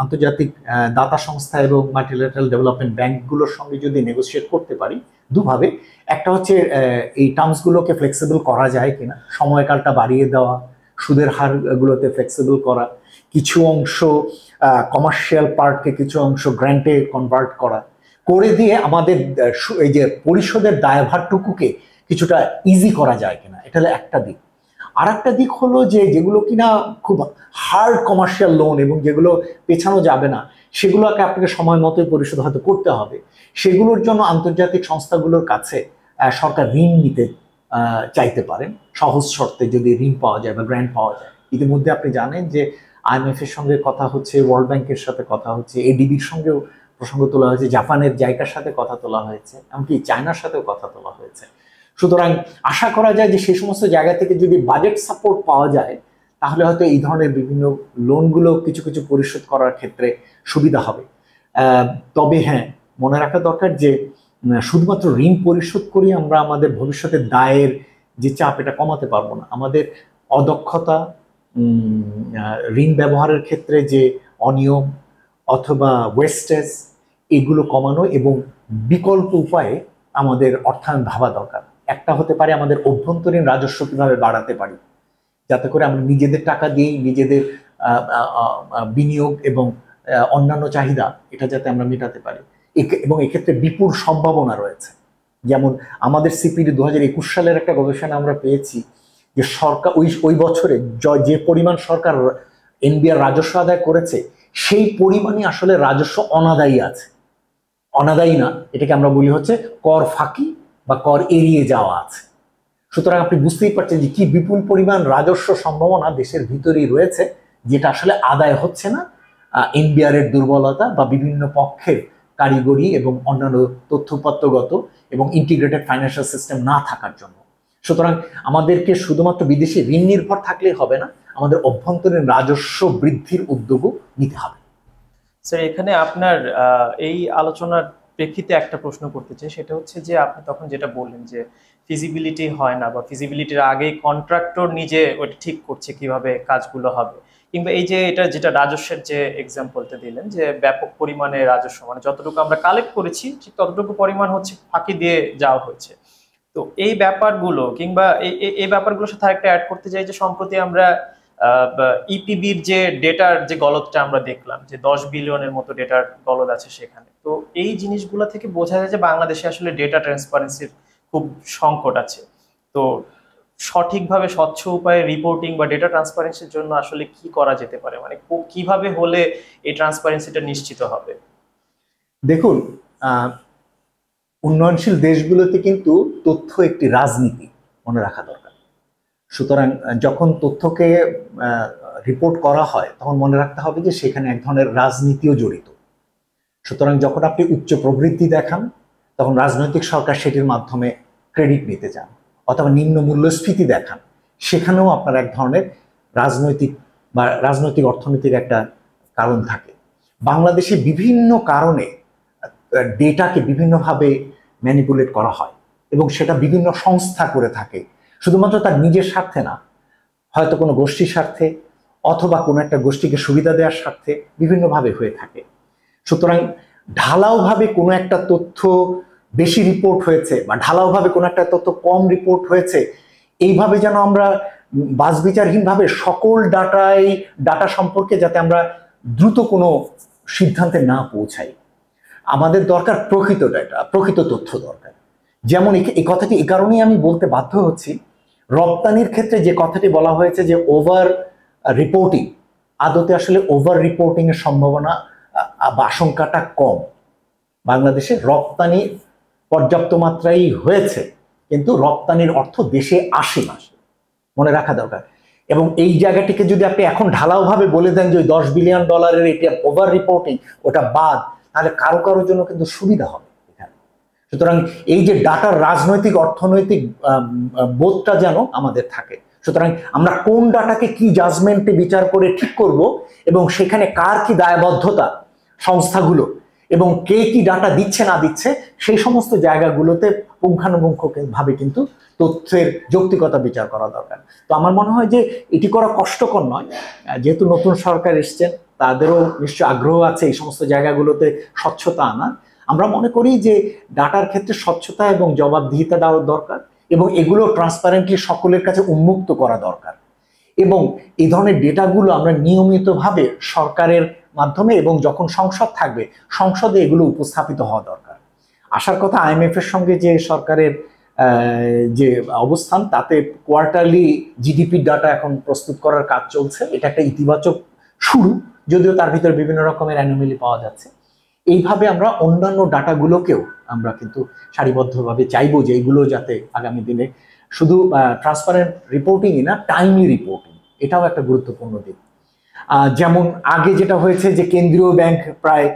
S2: আন্তর্জাতিক দাতা সংস্থা এবং মাল্টিল্যাটারাল ডেভেলপমেন্ট ব্যাংকগুলোর সঙ্গে যদি নেগোসিয়েট করতে পারি দুভাবে, একটা হচ্ছে এই টার্মসগুলোকে ফ্লেক্সিবল করা যায় কিনা, সময়কালটা বাড়িয়ে দেওয়া, সুদের হারগুলোতে ফ্লেক্সিবল করা, কিছু অংশ কমার্শিয়াল পার্টকে কিছু অংশ গ্র্যান্টে কনভার্ট করা, করে দিয়ে আমাদের এই যে পরিশোধের দায়ভারটুকুকে কিছুটা ইজি করা যায় কিনা, এটা হলো একটা দিক। আর একটা দিক হলো যে যেগুলো কিনা খুব হার্ড কমার্শিয়াল লোন এবং যেগুলো পেছানো যাবে না, সেগুলোকে আপনাকে সময় মতোই পরিশোধ হয়তো করতে হবে, সেগুলোর জন্য আন্তর্জাতিক সংস্থাগুলোর কাছে সরকার ঋণ নিতে চাইতে পারেন সহজ শর্তে যদি ঋণ পাওয়া যায় বা গ্র্যান্ট পাওয়া যায়। ইতিমধ্যে আপনি জানেন যে IMF এর সঙ্গে কথা হচ্ছে, ওয়ার্ল্ড ব্যাংকের সাথে কথা হচ্ছে, ADBর সঙ্গেও প্রসঙ্গ তোলা হয়েছে, জাপানের জাইকার সাথে কথা তোলা হয়েছে, এমনকি চায়নার সাথেও কথা তোলা হয়েছে। সুতরাং আশা করা যায় যে সেই সমস্ত জায়গা থেকে যদি বাজেট সাপোর্ট পাওয়া যায় তাহলে হয়তো এই ধরনের বিভিন্ন লোনগুলো কিছু কিছু পরিশোধ করার ক্ষেত্রে সুবিধা হবে। তবে হ্যাঁ, মনে রাখা দরকার যে শুধুমাত্র ঋণ পরিশোধ করি আমরা আমাদের ভবিষ্যতের দায়ের যে চাপ এটা কমাতে পারবো না। আমাদের অদক্ষতা, ঋণ ব্যবহারের ক্ষেত্রে যে অনিয়ম অথবা ওয়েস্টেজ, এগুলো কমানো এবং বিকল্প উপায়ে আমাদের অর্থায়ন ভাবা দরকার। একটা হতে পারে আমাদের অভ্যন্তরীণ রাজস্ব কিভাবে বাড়াতে পারি, যাতে করে আমরা নিজেদের টাকা দিয়েই নিজেদের বিনিয়োগ এবং অন্যান্য চাহিদা এটা যাতে আমরা মেটাতে পারি। এবং এক্ষেত্রে বিপুল সম্ভাবনা রয়েছে। যেমন আমাদের CPD 2021 সালের একটা গবেষণা আমরা পেয়েছি যে সরকার ওই বছরে যে পরিমাণ সরকার NBR রাজস্ব আদায় করেছে সেই পরিমাণই আসলে রাজস্ব অনাদায়ী আছে। অনাদায়ী না, এটাকে আমরা বলি হচ্ছে কর ফাঁকি বা কর এড়িয়ে যাওয়া আছে। সুতরাং আপনি বুঝতেই পারছেন যে কি বিপুল পরিমাণ রাজস্ব সম্ভাবনা দেশের ভিতরেই রয়েছে, যেটা আসলে আদায় হচ্ছে না NBR এর দুর্বলতা বা বিভিন্ন পক্ষের কারিগরি এবং অন্যান্য তথ্যপত্রগত এবং ইন্টিগ্রেটেড ফাইন্যান্সিয়াল সিস্টেম না থাকার জন্য। সুতরাং আমাদেরকে শুধুমাত্র বিদেশি ঋণ নির্ভর থাকলেই হবে না, আমাদের অভ্যন্তরীণ রাজস্ব বৃদ্ধির উদ্যোগও নিতে হবে।
S1: স্যার, এখানে আপনার এই আলোচনার প্রেক্ষিতে একটা প্রশ্ন করতে চাই, সেটা হচ্ছে যে আপনি তখন যেটা বললেন যে ফিজিবিলিটি হয় না বা ফিজিবিলিটির আগেই কন্ট্রাক্টর নিজে ওটা ঠিক করছে কিভাবে কাজগুলো হবে, কিংবা এই যে এটা যেটা রাজস্বের যে এক্সাম্পলটা দিলেন যে ব্যাপক পরিমাণে রাজস্ব, মানে যতটুকু আমরা কালেক্ট করেছি ঠিক ততটুকু পরিমাণ হচ্ছে ফাঁকি দিয়ে যাওয়া হয়েছে। তো এই ব্যাপারগুলো কিংবা এই ব্যাপারগুলোর সাথে আরেকটা অ্যাড করতে চাই যে সম্প্রতি আমরা ইপিবির যে ডেটার যে গলদটা আমরা দেখলাম যে 10 বিলিয়নের মতো ডেটার গলদ আছে সেখানে। তো এই জিনিসগুলো থেকে বোঝা যায় যে বাংলাদেশে আসলে ডেটা ট্রান্সপারেন্সির খুব সংকট আছে। তো সঠিকভাবে স্বচ্ছ উপায়ে রিপোর্টিং বা ডেটা ট্রান্সপারেন্সির জন্য আসলে কি করা যেতে পারে, মানে কিভাবে হলে এই ট্রান্সপারেন্সিটা নিশ্চিত হবে?
S2: দেখুন, উন্নয়নশীল দেশগুলোতে কিন্তু তথ্য একটি রাজনীতি, মনে রাখা দরকার। সুতরাং যখন তথ্যকে রিপোর্ট করা হয় তখন মনে রাখতে হবে যে সেখানে এক ধরনের রাজনীতিও জড়িত। সুতরাং যখন আপনি উচ্চ প্রবৃদ্ধি দেখান তখন রাজনৈতিক সরকার সেটির মাধ্যমে ক্রেডিট নিতে চান, অথবা নিম্ন মূল্যস্ফীতি দেখান, সেখানেও আপনার এক ধরনের রাজনৈতিক অর্থনীতির একটা কারণ থাকে। বাংলাদেশে বিভিন্ন কারণে ডেটাকে বিভিন্নভাবে ম্যানিপুলেট করা হয় এবং সেটা বিভিন্ন সংস্থা করে থাকে, শুধুমাত্র তার নিজের স্বার্থে না, হয়তো কোনো গোষ্ঠীর স্বার্থে অথবা কোনো একটা গোষ্ঠীকে সুবিধা দেওয়ার স্বার্থে বিভিন্নভাবে হয়ে থাকে। সুতরাং ঢালাওভাবে কোনো একটা তথ্য বেশি রিপোর্ট হয়েছে বা ঢালাওভাবে কোনো একটা তথ্য কম রিপোর্ট হয়েছে, এইভাবে যেন আমরা বাছবিচারহীনভাবে সকল ডাটা সম্পর্কে যাতে আমরা দ্রুত কোনো সিদ্ধান্তে না পৌঁছাই। আমাদের দরকার প্রকৃত ডাটা, প্রকৃত তথ্য দরকার। যেমন এই কথাটি এই কারণেই আমি বলতে বাধ্য হচ্ছি, রপ্তানির ক্ষেত্রে যে কথাটি বলা হয়েছে যে ওভার রিপোর্টিং, আদতে আসলে ওভার রিপোর্টিং এর সম্ভাবনা বা আশঙ্কাটা কম। বাংলাদেশে রপ্তানি পর্যাপ্ত মাত্রায় হয়েছে, কিন্তু রপ্তানির অর্থ দেশে আসে না, মনে রাখা দরকার। এবং এই জায়গাটিকে যদি আপনি এখন ঢালাওভাবে বলে দেন যে $10 বিলিয়ন এটা ওভার রিপোর্টিং, ওটা বাদ, তাহলে কারোর জন্য কিন্তু সুবিধা হবে এখানে। সুতরাং এই যে ডাটার রাজনৈতিক অর্থনৈতিক বোধটা যেন আমাদের থাকে। সুতরাং আমরা কোন ডাটাকে কি জাজমেন্টে বিচার করে ঠিক করব এবং সেখানে কার কি দায়বদ্ধতা সংস্থাগুলো এবং কে কি ডাটা দিচ্ছে না দিচ্ছে, সেই সমস্ত জায়গাগুলোতে পুঙ্খানুপুঙ্খভাবে কিন্তু তথ্যের যৌক্তিকতা বিচার করা দরকার। তো আমার মনে হয় যে এটি করা কষ্টকর নয়, যেহেতু নতুন সরকার এসছেন তাদেরও নিশ্চয় আগ্রহ আছে এই সমস্ত জায়গাগুলোতে স্বচ্ছতা আনা। আমরা মনে করি যে ডাটার ক্ষেত্রে স্বচ্ছতা এবং জবাবদিহিতা দেওয়া দরকার এবং এগুলো ট্রান্সপারেন্টলি সকলের কাছে উন্মুক্ত করা দরকার। এবং এই ধরনের ডেটাগুলো আমরা নিয়মিতভাবে সরকারের মাধ্যমে এবং যখন সংসদ থাকবে সংসদে এগুলো উপস্থাপিত হওয়া দরকার। আসার কথা IMF এর সঙ্গে যে সরকারের যে অবস্থান, তাতে কোয়ার্টারলি জিডিপি ডাটা এখন প্রস্তুত করার কাজ চলছে। এটা একটা ইতিবাচক শুরু, যদিও তার ভিতরে বিভিন্ন রকমের অ্যানোমালি পাওয়া যাচ্ছে। এইভাবে আমরা অন্যান্য ডাটাগুলোকেও আমরা কিন্তু সারিবদ্ধভাবে চাইবো যে এইগুলো যাতে আগামী দিনে শুধু ট্রান্সপারেন্ট রিপোর্টিংই না, টাইমলি রিপোর্টিং, এটাও একটা গুরুত্বপূর্ণ দিক। যেমন আগে যেটা হয়েছে যে কেন্দ্রীয় ব্যাংক প্রায়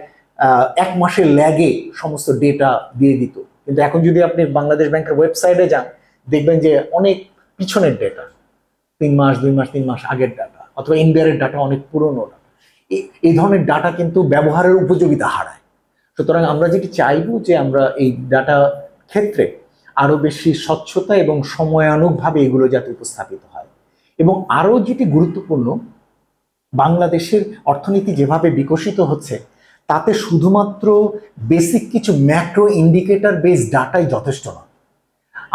S2: 1 মাসের ল্যাগে সমস্ত ডেটা দিয়ে দিত, কিন্তু এখন যদি আপনি বাংলাদেশ ব্যাংকের ওয়েবসাইটে যান দেখবেন যে অনেক পিছনের ডেটা, 3 মাস 2 মাস 3 মাস আগের ডাটা, অথবা ইন্ডিয়ারের ডাটা অনেক পুরনো ডাটা, এই ধরনের ডাটা কিন্তু ব্যবহারের উপযোগিতা হারায়। সুতরাং আমরা যেটি চাইবো যে আমরা এই ডাটা ক্ষেত্রে আরো বেশি স্বচ্ছতা এবং সময়ানুগভাবে এগুলো যাতে উপস্থাপিত হয়। এবং আরো যেটি গুরুত্বপূর্ণ, বাংলাদেশের অর্থনীতি যেভাবে বিকশিত হচ্ছে তাতে শুধুমাত্র বেসিক কিছু ম্যাক্রো ইন্ডিকেটর বেস ডাটাই যথেষ্ট না।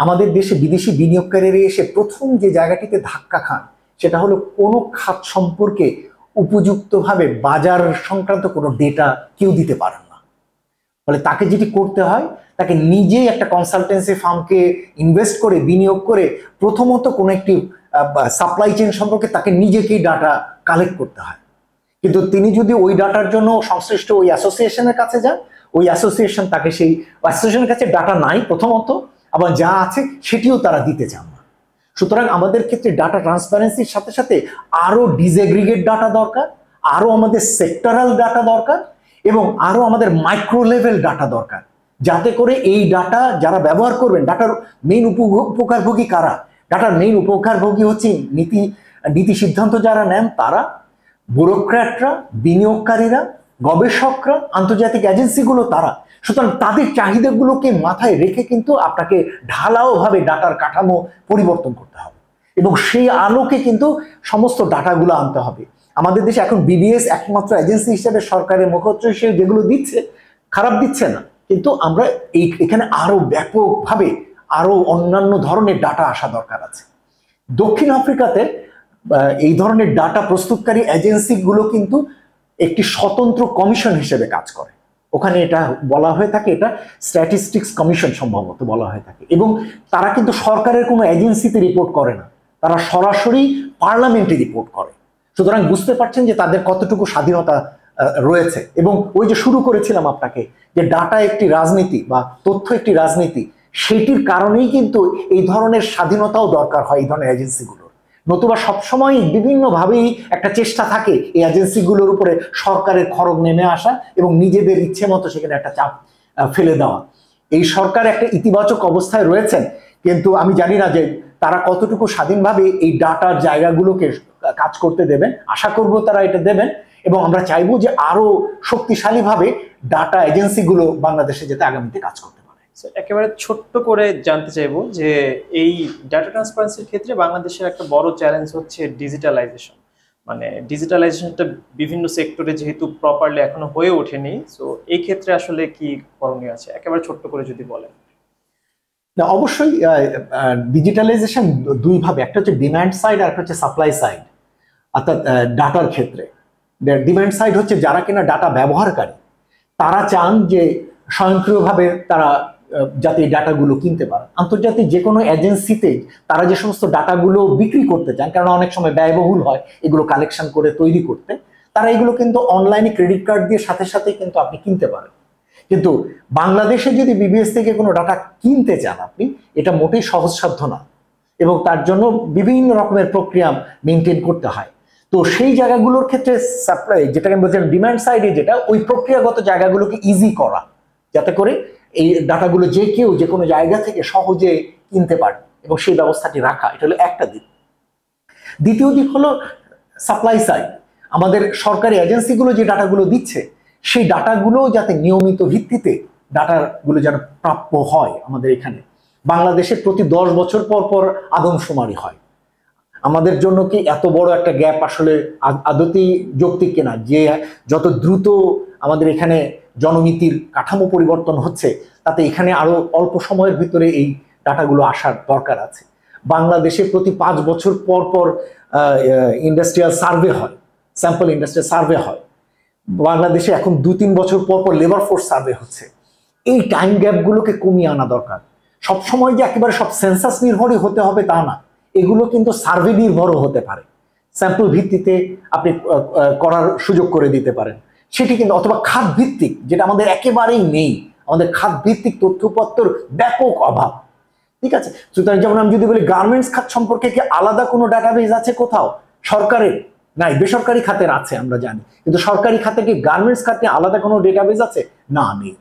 S2: আমাদের দেশে বিদেশি বিনিয়োগকারীরা এসে প্রথম যে জায়গাটিতে ধাক্কা খান সেটা হলো কোনো খাত সম্পর্কে উপযুক্তভাবে বাজার সংক্রান্ত কোনো ডেটা কেউ দিতে পারেন না। ফলে তাকে যেটি করতে হয়, তাকে নিজেই একটা কনসালটেন্সি ফার্মকে ইনভেস্ট করে বিনিয়োগ করে প্রথমত কোনো একটি সাপ্লাই চেইন সম্পর্কে তাকে নিজেকেই ডাটা কালেক্ট করতে হয়। কিন্তু তিনি যদি ওই ডাটার জন্য সংশ্লিষ্ট ওই অ্যাসোসিয়েশনের কাছে যান, ওই অ্যাসোসিয়েশন তাকে সেই অ্যাসোসিয়েশনের কাছে ডাটা নাই প্রথমত, আবার যা আছে সেটিও তারা দিতে চান না। সুতরাং আমাদের ক্ষেত্রে ডাটা ট্রান্সপারেন্সির সাথে সাথে আরো ডিসএগ্রিগেট ডাটা দরকার, আরো আমাদের সেক্টরাল ডাটা দরকার, এবং আরো আমাদের মাইক্রো লেভেল ডাটা দরকার, যাতে করে এই ডাটা যারা ব্যবহার করবেন, ডাটার মেইন উপকারভোগী কারা? ডাটার মেইন উপকারভোগী হচ্ছে নীতি সিদ্ধান্ত যারা নেন তারা, ব্যুরোক্র্যাটরা, বিনিয়োগকারীরা, গবেষকরা, আন্তর্জাতিক এজেন্সিগুলো তারা। সুতরাং তাদের চাহিদাগুলোকে মাথায় রেখে কিন্তু আপনাকে ঢালাওভাবে ডাটার কাঠামো পরিবর্তন করতে হবে, এবং সেই আলোকে কিন্তু সমস্ত ডাটাগুলো আনতে হবে। আমাদের দেশে এখন বিবিএস একমাত্র এজেন্সি হিসেবে সরকারের মুখপাত্র হিসেবে যেগুলো দিচ্ছে, খারাপ দিচ্ছে না, কিন্তু আমরা এখানে আরো ব্যাপকভাবে আরো অন্যান্য ধরনের ডাটা আসা দরকার আছে। দক্ষিণ আফ্রিকাতে এই ধরনের ডাটা প্রস্তুতকারী এজেন্সিগুলো কিন্তু একটি স্বতন্ত্র কমিশন হিসেবে কাজ করে। ওখানে এটা বলা হয়ে থাকে, এটা স্ট্যাটিস্টিক্স কমিশন সম্ভবত বলা হয়ে থাকে, এবং তারা কিন্তু সরকারের কোনো এজেন্সিতে রিপোর্ট করে না, তারা সরাসরি পার্লামেন্টে রিপোর্ট করে। সুতরাং বুঝতে পারছেন যে তাদের কতটুকু স্বাধীনতা রয়েছে। এবং ওই যে শুরু করেছিলাম আপনাকে যে ডাটা একটি রাজনীতি বা তথ্য একটি রাজনীতি, সেটির কারণেই কিন্তু এই ধরনের স্বাধীনতাও দরকার হয় এই ধরনের এজেন্সিগুলোর। নতুবা সবসময় বিভিন্নভাবেই একটা চেষ্টা থাকে এই এজেন্সিগুলোর উপরে সরকারের খড়গ নেমে আসা এবং নিজেদের ইচ্ছে মতো সেখানে একটা চাপ ফেলে দেওয়া। এই সরকার একটা ইতিবাচক অবস্থায় রয়েছেন, কিন্তু আমি জানি না যে তারা কতটুকু স্বাধীনভাবে এই ডাটার জায়গাগুলোকে কাজ করতে দেবেন। আশা করব তারা এটা দেবেন, এবং আমরা চাইবো যে আরো শক্তিশালীভাবে ডাটা এজেন্সিগুলো বাংলাদেশে যাতে আগামীতে কাজ করতে পারে।
S1: একেবারে ছোট্ট করে জানতে চাইবো যে এই ডাটা ট্রান্সপারেন্সির ক্ষেত্রে বাংলাদেশের একটা বড় চ্যালেঞ্জ হচ্ছে ডিজিটালাইজেশন। মানে ডিজিটালাইজেশনটা বিভিন্ন সেক্টরে যেহেতু প্রপারলি এখনো হয়ে ওঠেনি, সো এই ক্ষেত্রে আসলে কি করণীয় আছে, একেবারে ছোট্ট করে যদি বলেন।
S2: না, অবশ্যই ডিজিটালাইজেশন দুই ভাবে, একটা হচ্ছে ডিমান্ড সাইড আর একটা হচ্ছে সাপ্লাই সাইড। অর্থাৎ ডাটার ক্ষেত্রে ডিমান্ড সাইড হচ্ছে যারা কিনা ডাটা ব্যবহারকারী, তারা চান যে স্বয়ংক্রিয়ভাবে তারা যাতে এই ডাটাগুলো কিনতে পারে। আন্তর্জাতিক যে কোনো এজেন্সিতে তারা যে সমস্ত ডাটাগুলো বিক্রি করতে চান, কারণ অনেক সময় ব্যয়বহুল হয় এগুলো কালেকশন করে তৈরি করতে, তারা এগুলো কিন্তু অনলাইনে ক্রেডিট কার্ড দিয়ে সাথে সাথে কিন্তু আপনি কিনতে পারেন। কিন্তু বাংলাদেশে যদি বিবিএস থেকে কোনো ডাটা কিনতে চান আপনি, এটা মোটেই সহজসাধ্য না, এবং তার জন্য বিভিন্ন রকমের প্রক্রিয়া মেনটেন করতে হয়। তো সেই জায়গাগুলোর ক্ষেত্রে সাপ্লাই, যেটাকে বলছেন ডিমান্ড সাইডে, যেটা ওই প্রক্রিয়াগত জায়গাগুলোকে ইজি করা, যাতে করে এই ডাটাগুলো যে কেউ যে কোনো জায়গা থেকে সহজে কিনতে পারে, এবং সেই ব্যবস্থাটি রাখা, এটা হলো একটা দিক। দ্বিতীয় দিক হলো সাপ্লাই সাইড। আমাদের সরকারি এজেন্সিগুলো যে ডাটাগুলো দিচ্ছে, সেই ডাটাগুলো যাতে নিয়মিত ভিত্তিতে ডাটাগুলো যেন প্রাপ্য হয়। আমাদের এখানে বাংলাদেশে প্রতি 10 বছর পর পর আদমশুমারি হয়। আমাদের জন্য কি এত বড় একটা গ্যাপ আসলে আদতেই যৌক্তিক কিনা, যে যত দ্রুত আমাদের এখানে জননীতির কাঠামো পরিবর্তন হচ্ছে, তাতে এখানে আরো অল্প সময়ের ভিতরে এই ডাটাগুলো আসার দরকার আছে। বাংলাদেশে প্রতি 5 বছর পর পর ইন্ডাস্ট্রিয়াল সার্ভে হয়, স্যাম্পল ইন্ডাস্ট্রিয়াল সার্ভে হয়। বাংলাদেশে এখন 2-3 বছর পর পর লেবার ফোর্স সার্ভে হচ্ছে। এই টাইম গ্যাপগুলোকে কমিয়ে আনা দরকার। সবসময় যে একেবারে সব সেন্সাস নির্ভরই হতে হবে তা না, এগুলো কিন্তু সার্ভে নির্ভরও হতে পারে। স্যাম্পল ভিত্তিতে আপনি করার সুযোগ করে দিতে পারেন সেটি, কিন্তু অথবা খাত ভিত্তিক, যেটা আমাদের একেবারেই নেই। আমাদের খাত ভিত্তিক তথ্যপত্র ব্যাপক অভাব। ঠিক আছে। সুতরাং যেমন আমি যদি বলি গার্মেন্টস খাত সম্পর্কে কি আলাদা কোনো ডাটাবেজ আছে কোথাও? সরকারের নাই, বেসরকারি খাতের আছে আমরা জানি, কিন্তু সরকারি খাতে কি গার্মেন্টস খাতে আলাদা কোনো ডেটাবেজ আছে? না, নেই।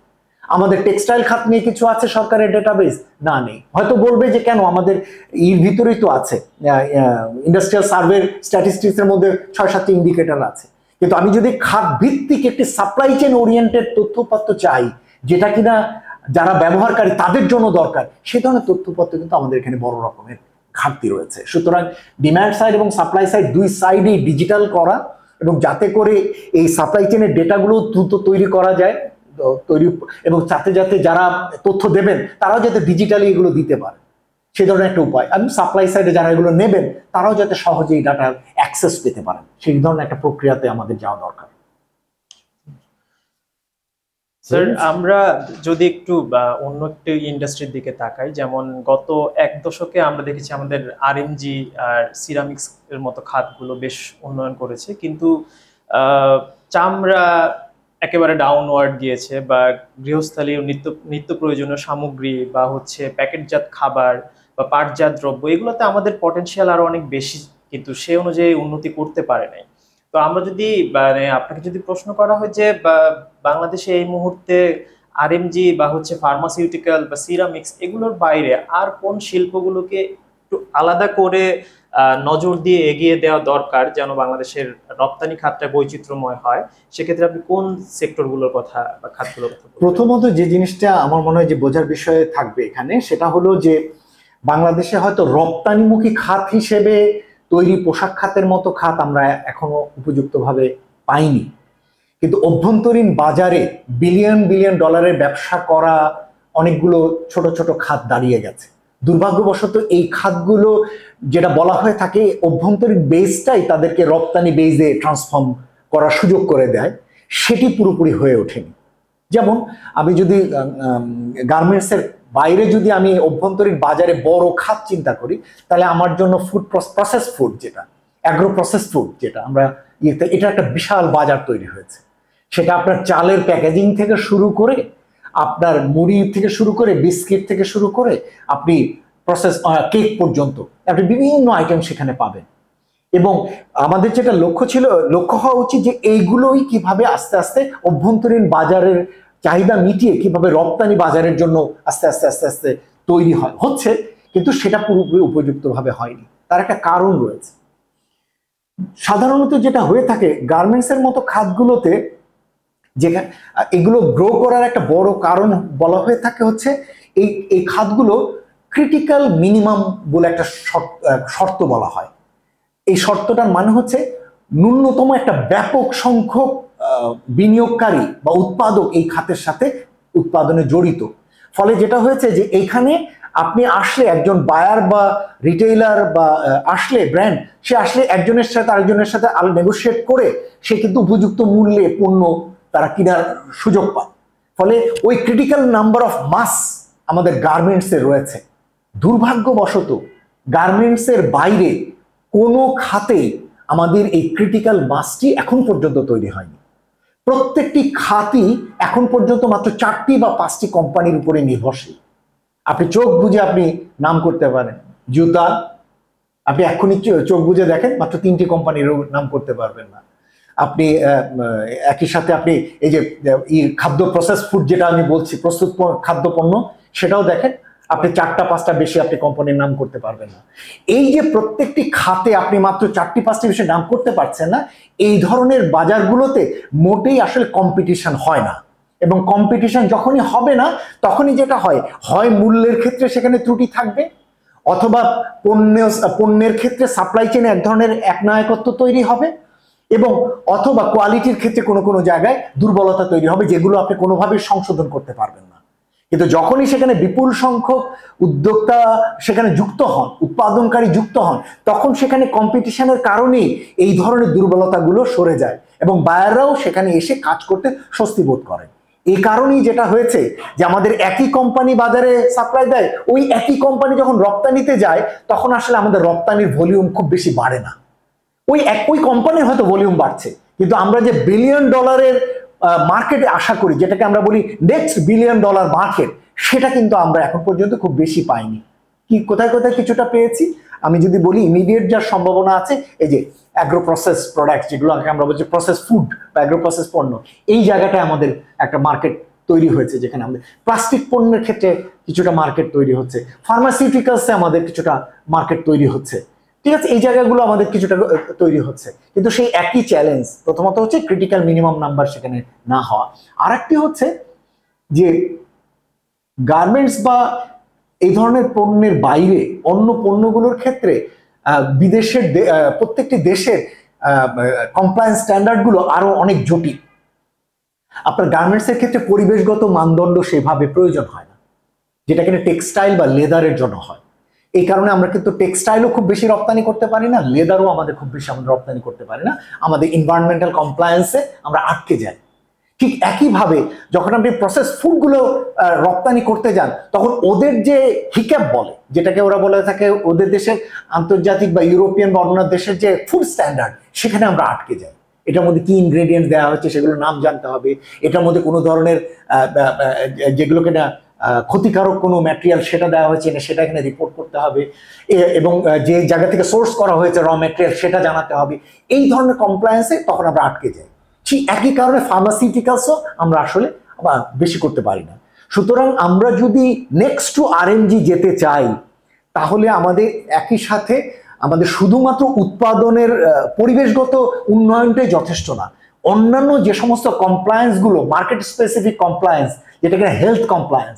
S2: আমাদের টেক্সটাইল খাত নিয়ে কিছু আছে সরকারের ডেটাবেজ? না, নেই। হয়তো বলবে যে কেন, আমাদের এর ভিতরেই তো আছে, ইন্ডাস্ট্রিয়াল সার্ভে স্ট্যাটিস্টিক্স এর মধ্যে 6-7টি ইন্ডিকেটর আছে। কিন্তু আমি যদি খাত ভিত্তিক একটি সাপ্লাই চেইন ওরিয়েন্টেড তথ্যপত্র চাই, যেটা কিনা যারা ব্যবহারকারী তাদের জন্য দরকার, সে ধরনের তথ্যপত্র কিন্তু আমাদের এখানে বড় রকমের ঘাটতি রয়েছে। সুতরাং ডিমান্ড সাইড এবং সাপ্লাই সাইড দুই সাইডই ডিজিটাল করা, এবং যাতে করে এই সাপ্লাই চেইনের ডেটাগুলো দ্রুত তৈরি করা যায়, তৈরি, এবং যাতে যাতে যারা তথ্য দেবেন তারাও যাতে ডিজিটালি এগুলো দিতে পারে, সে ধরনের একটা উপায়। আমি সাপ্লাই সাইডে যারা এগুলো নেবেন তারাও যাতে সহজেই ডাটার অ্যাক্সেস পেতে পারেন, সেই ধরনের একটা প্রক্রিয়াতে আমাদের যাওয়া দরকার।
S1: স্যার, আমরা যদি একটু অন্য একটি ইন্ডাস্ট্রির দিকে তাকাই, যেমন গত এক দশকে আমরা দেখেছি আমাদের আরএমজি আর সিরামিক্স এর মতো খাতগুলো বেশ উন্নয়ন করেছে, কিন্তু চামড়া একেবারে ডাউনওয়ার্ড গিয়েছে, বা গৃহস্থালী নিত্য প্রয়োজনীয় সামগ্রী বা হচ্ছে প্যাকেটজাত খাবার বা পাটজাত দ্রব্য, এগুলোতে আমাদের পটেনশিয়াল আরো অনেক বেশি, কিন্তু সে অনুযায়ী উন্নতি করতে পারে নাই। তো আমরা যদি মানে আপনাকে যদি প্রশ্ন করা হয় যে বাংলাদেশে এই মুহূর্তে আরএমজি বা হচ্ছে ফার্মাসিউটিক্যাল বা সিরামিক্স এগুলোর বাইরে আর কোন শিল্পগুলোকে একটু আলাদা করে নজর দিয়ে এগিয়ে দেওয়া দরকার যেন বাংলাদেশের রপ্তানি খাতটা বৈচিত্র্যময় হয়, সেক্ষেত্রে আপনি কোন সেক্টরগুলোর কথা বা খাতগুলোর কথা বলবেন?
S2: প্রথমত যে জিনিসটা আমার মনে হয় যে বোঝার বিষয়ে থাকবে এখানে, সেটা হলো যে বাংলাদেশে হয়তো রপ্তানিমুখী খাত হিসেবে তৈরি পোশাক খাতের মতো খাত আমরা এখনো উপযুক্তভাবে পাইনি, কিন্তু অভ্যন্তরীণ বাজারে বিলিয়ন বিলিয়ন ডলারের ব্যবসা করা অনেকগুলো ছোট ছোট খাত দাঁড়িয়ে গেছে। দুর্ভাগ্যবশত এই খাতগুলো, যেটা বলা হয়ে থাকে অভ্যন্তরীণ বেসটাই তাদেরকে রপ্তানি বেসে ট্রান্সফর্ম করার সুযোগ করে দেয়, সেটি পুরোপুরি হয়ে ওঠেনি। যেমন আমি যদি গার্মেন্টসের বাইরে যদি আমি অভ্যন্তরীণ বাজারে বড় খাত চিন্তা করি, তাহলে আমার জন্য ফুড প্রসেস ফুড, যেটা অ্যাগ্রো প্রসেস ফুড, যেটা আমরা এটা একটা বিশাল বাজার তৈরি হয়েছে। সেটা আপনার চালের প্যাকেজিং থেকে শুরু করে, আপনার মুড়ি থেকে শুরু করে, বিস্কিট থেকে শুরু করে, আপনি প্রসেস কেক পর্যন্ত আপনি বিভিন্ন আইটেম সেখানে পাবেন। এবং আমাদের যেটা লক্ষ্য হওয়া উচিত যে এইগুলোই কিভাবে আস্তে আস্তে অভ্যন্তরীণ বাজারের চাহিদা মিটিয়ে কিভাবে রপ্তানি বাজারের জন্য আস্তে আস্তে আস্তে আস্তে তৈরি হচ্ছে, কিন্তু সেটা পুরোপুরি উপযুক্তভাবে হয়নি। তার একটা কারণ রয়েছে। সাধারণত যেটা হয়ে থাকে গার্মেন্টসের মতো খাতগুলোতে, যেখানে এগুলো গ্রো করার একটা বড় কারণ বলা হয়ে থাকে হচ্ছে এই খাতগুলো ক্রিটিক্যাল মিনিমাম বলে একটা শর্ত বলা হয়। এই শর্তটার মানে হচ্ছে ন্যূনতম একটা ব্যাপক সংখ্যক বিনিয়োগকারী বা উৎপাদক এই খাতের সাথে উৎপাদনে জড়িত। ফলে যেটা হয়েছে যে এইখানে আপনি আসলে একজন বায়ার বা রিটেইলার বা আসলে ব্র্যান্ড, সে আসলে একজনের সাথে আরেকজনের সাথে নেগোশিয়েট করে সে কিন্তু উপযুক্ত মূল্যে পণ্য তারা কেনার সুযোগ পায়। ফলে ওই ক্রিটিক্যাল নাম্বার অফ মাস আমাদের গার্মেন্টসে রয়েছে। দুর্ভাগ্যবশত গার্মেন্টসের বাইরে কোনো খাতেই আমাদের এই ক্রিটিক্যাল মাসটি এখন পর্যন্ত তৈরি হয়নি। প্রত্যেকটি খাতই এখন পর্যন্ত মাত্র 4টি বা 5টি কোম্পানির উপরে নির্ভরশীল। আপনি চোখ বুঝে আপনি নাম করতে পারেন। জুতা আপনি এখনই চোখ বুঝে দেখেন, মাত্র 3টি কোম্পানির নাম করতে পারবেন না। আপনি একই সাথে আপনি এই যে খাদ্য প্রসেস ফুড, যেটা আমি বলছি প্রস্তুত খাদ্যপণ্য, সেটাও দেখেন, আপনি 4টা-5টা বেশি আপনি কোম্পানির নাম করতে পারবেন না। এই যে প্রত্যেকটি খাতে আপনি মাত্র 4টি-5টি বেশি নাম করতে পারছেন না, এই ধরনের বাজারগুলোতে মোটেই আসলে কম্পিটিশন হয় না। এবং কম্পিটিশন যখনই হবে না, তখনই যেটা হয় মূল্যের ক্ষেত্রে সেখানে ত্রুটি থাকবে, অথবা পণ্যের ক্ষেত্রে সাপ্লাই চেইনে এক ধরনের একনায়কত্ব তৈরি হবে, এবং অথবা কোয়ালিটির ক্ষেত্রে কোনো কোনো জায়গায় দুর্বলতা তৈরি হবে, যেগুলো আপনি কোনোভাবেই সংশোধন করতে পারবেন না। কিন্তু যখনই সেখানে বিপুল সংখ্যক উদ্যোক্তা সেখানে যুক্ত হন, উৎপাদনকারী যুক্ত হন, তখন সেখানে কম্পিটিশনের কারণেই এই ধরনের দুর্বলতাগুলো সরে যায় এবং বায়াররাও সেখানে এসে কাজ করতে স্বস্তি বোধ করেন। এই কারণেই যেটা হয়েছে যে আমাদের একই কোম্পানি বাজারে সাপ্লাই দেয়, ওই একই কোম্পানি যখন রপ্তানিতে যায় তখন আসলে আমাদের রপ্তানির ভলিউম খুব বেশি বাড়ে না। ওই কোম্পানির হয়তো ভলিউম বাড়ছে, কিন্তু আমরা যে বিলিয়ন ডলারের মার্কেটে আশা করি, যেটাকে আমরা বলি নেক্সট বিলিয়ন ডলার মার্কেট, সেটা কিন্তু আমরা এখন পর্যন্ত খুব বেশি পাইনি। কি কোথায় কোথায় কিছুটা পেয়েছি আমি যদি বলি, ইমিডিয়েট যার সম্ভাবনা আছে এই যে অ্যাগ্রো প্রসেস প্রোডাক্টস, যেগুলো আমরা বলছি প্রসেস ফুড বা অ্যাগ্রো প্রসেস পণ্য, এই জায়গাটায় আমাদের একটা মার্কেট তৈরি হয়েছে, যেখানে আমাদের প্লাস্টিক পণ্যের ক্ষেত্রে কিছুটা মার্কেট তৈরি হচ্ছে, ফার্মাসিউটিক্যালসে আমাদের কিছুটা মার্কেট তৈরি হচ্ছে, ঠিক আছে, এই জায়গাগুলো আমাদের কিছুটা তৈরি হচ্ছে। কিন্তু সেই একই চ্যালেঞ্জ, প্রথমত হচ্ছে ক্রিটিক্যাল মিনিমাম নাম্বার সেখানে না হওয়া, আর একটি হচ্ছে যে গার্মেন্টস বা এই ধরনের পণ্যের বাইরে অন্য পণ্যগুলোর ক্ষেত্রে বিদেশের প্রত্যেকটি দেশের কমপ্লায়েন্স স্ট্যান্ডার্ডগুলো আরো অনেক জটিল। আপনার গার্মেন্টসের ক্ষেত্রে পরিবেশগত মানদণ্ড সেভাবে প্রয়োজন হয় না, যেটা কিনা টেক্সটাইল বা লেদারের জন্য হয়। এই কারণে আমরা কিন্তু টেক্সটাইলও খুব বেশি রপ্তানি করতে পারি না, লেদারও আমাদের খুব বেশি আমরা রপ্তানি করতে পারি না, আমাদের এনভায়রনমেন্টাল কমপ্লায়েন্সে আমরা আটকে যাই। ঠিক একইভাবে যখন আপনি প্রসেস ফুডগুলো রপ্তানি করতে যান, তখন ওদের যে হিক্যাপ বলে, যেটাকে ওরা বলে থাকে ওদের দেশের আন্তর্জাতিক বা ইউরোপিয়ান বা অন্য দেশের যে ফুড স্ট্যান্ডার্ড, সেখানে আমরা আটকে যাই। এটার মধ্যে কি ইনগ্রেডিয়েন্টস দেওয়া হচ্ছে সেগুলোর নাম জানতে হবে, এটার মধ্যে কোনো ধরনের যেগুলোকে না ক্ষতিকারক কোনো ম্যাটেরিয়াল সেটা দেওয়া হয়েছে না সেটা এখানে রিপোর্ট করতে হবে, এবং যে জায়গা থেকে সোর্স করা হয়েছে র ম্যাটেরিয়াল সেটা জানাতে হবে। এই ধরনের কমপ্লায়েন্সে তখন আমরা আটকে যাই। ঠিক একই কারণে ফার্মাসিউটিক্যালসও আমরা আসলে বেশি করতে পারি না। সুতরাং আমরা যদি নেক্সট টু আরএনজি যেতে চাই, তাহলে আমাদের একই সাথে আমাদের শুধুমাত্র উৎপাদনের পরিবেশগত উন্নয়নটাই যথেষ্ট না, অন্যান্য যে সমস্ত কমপ্লায়েন্সগুলো, মার্কেট স্পেসিফিক কমপ্লায়েন্স, যেটা কিনা health compliance,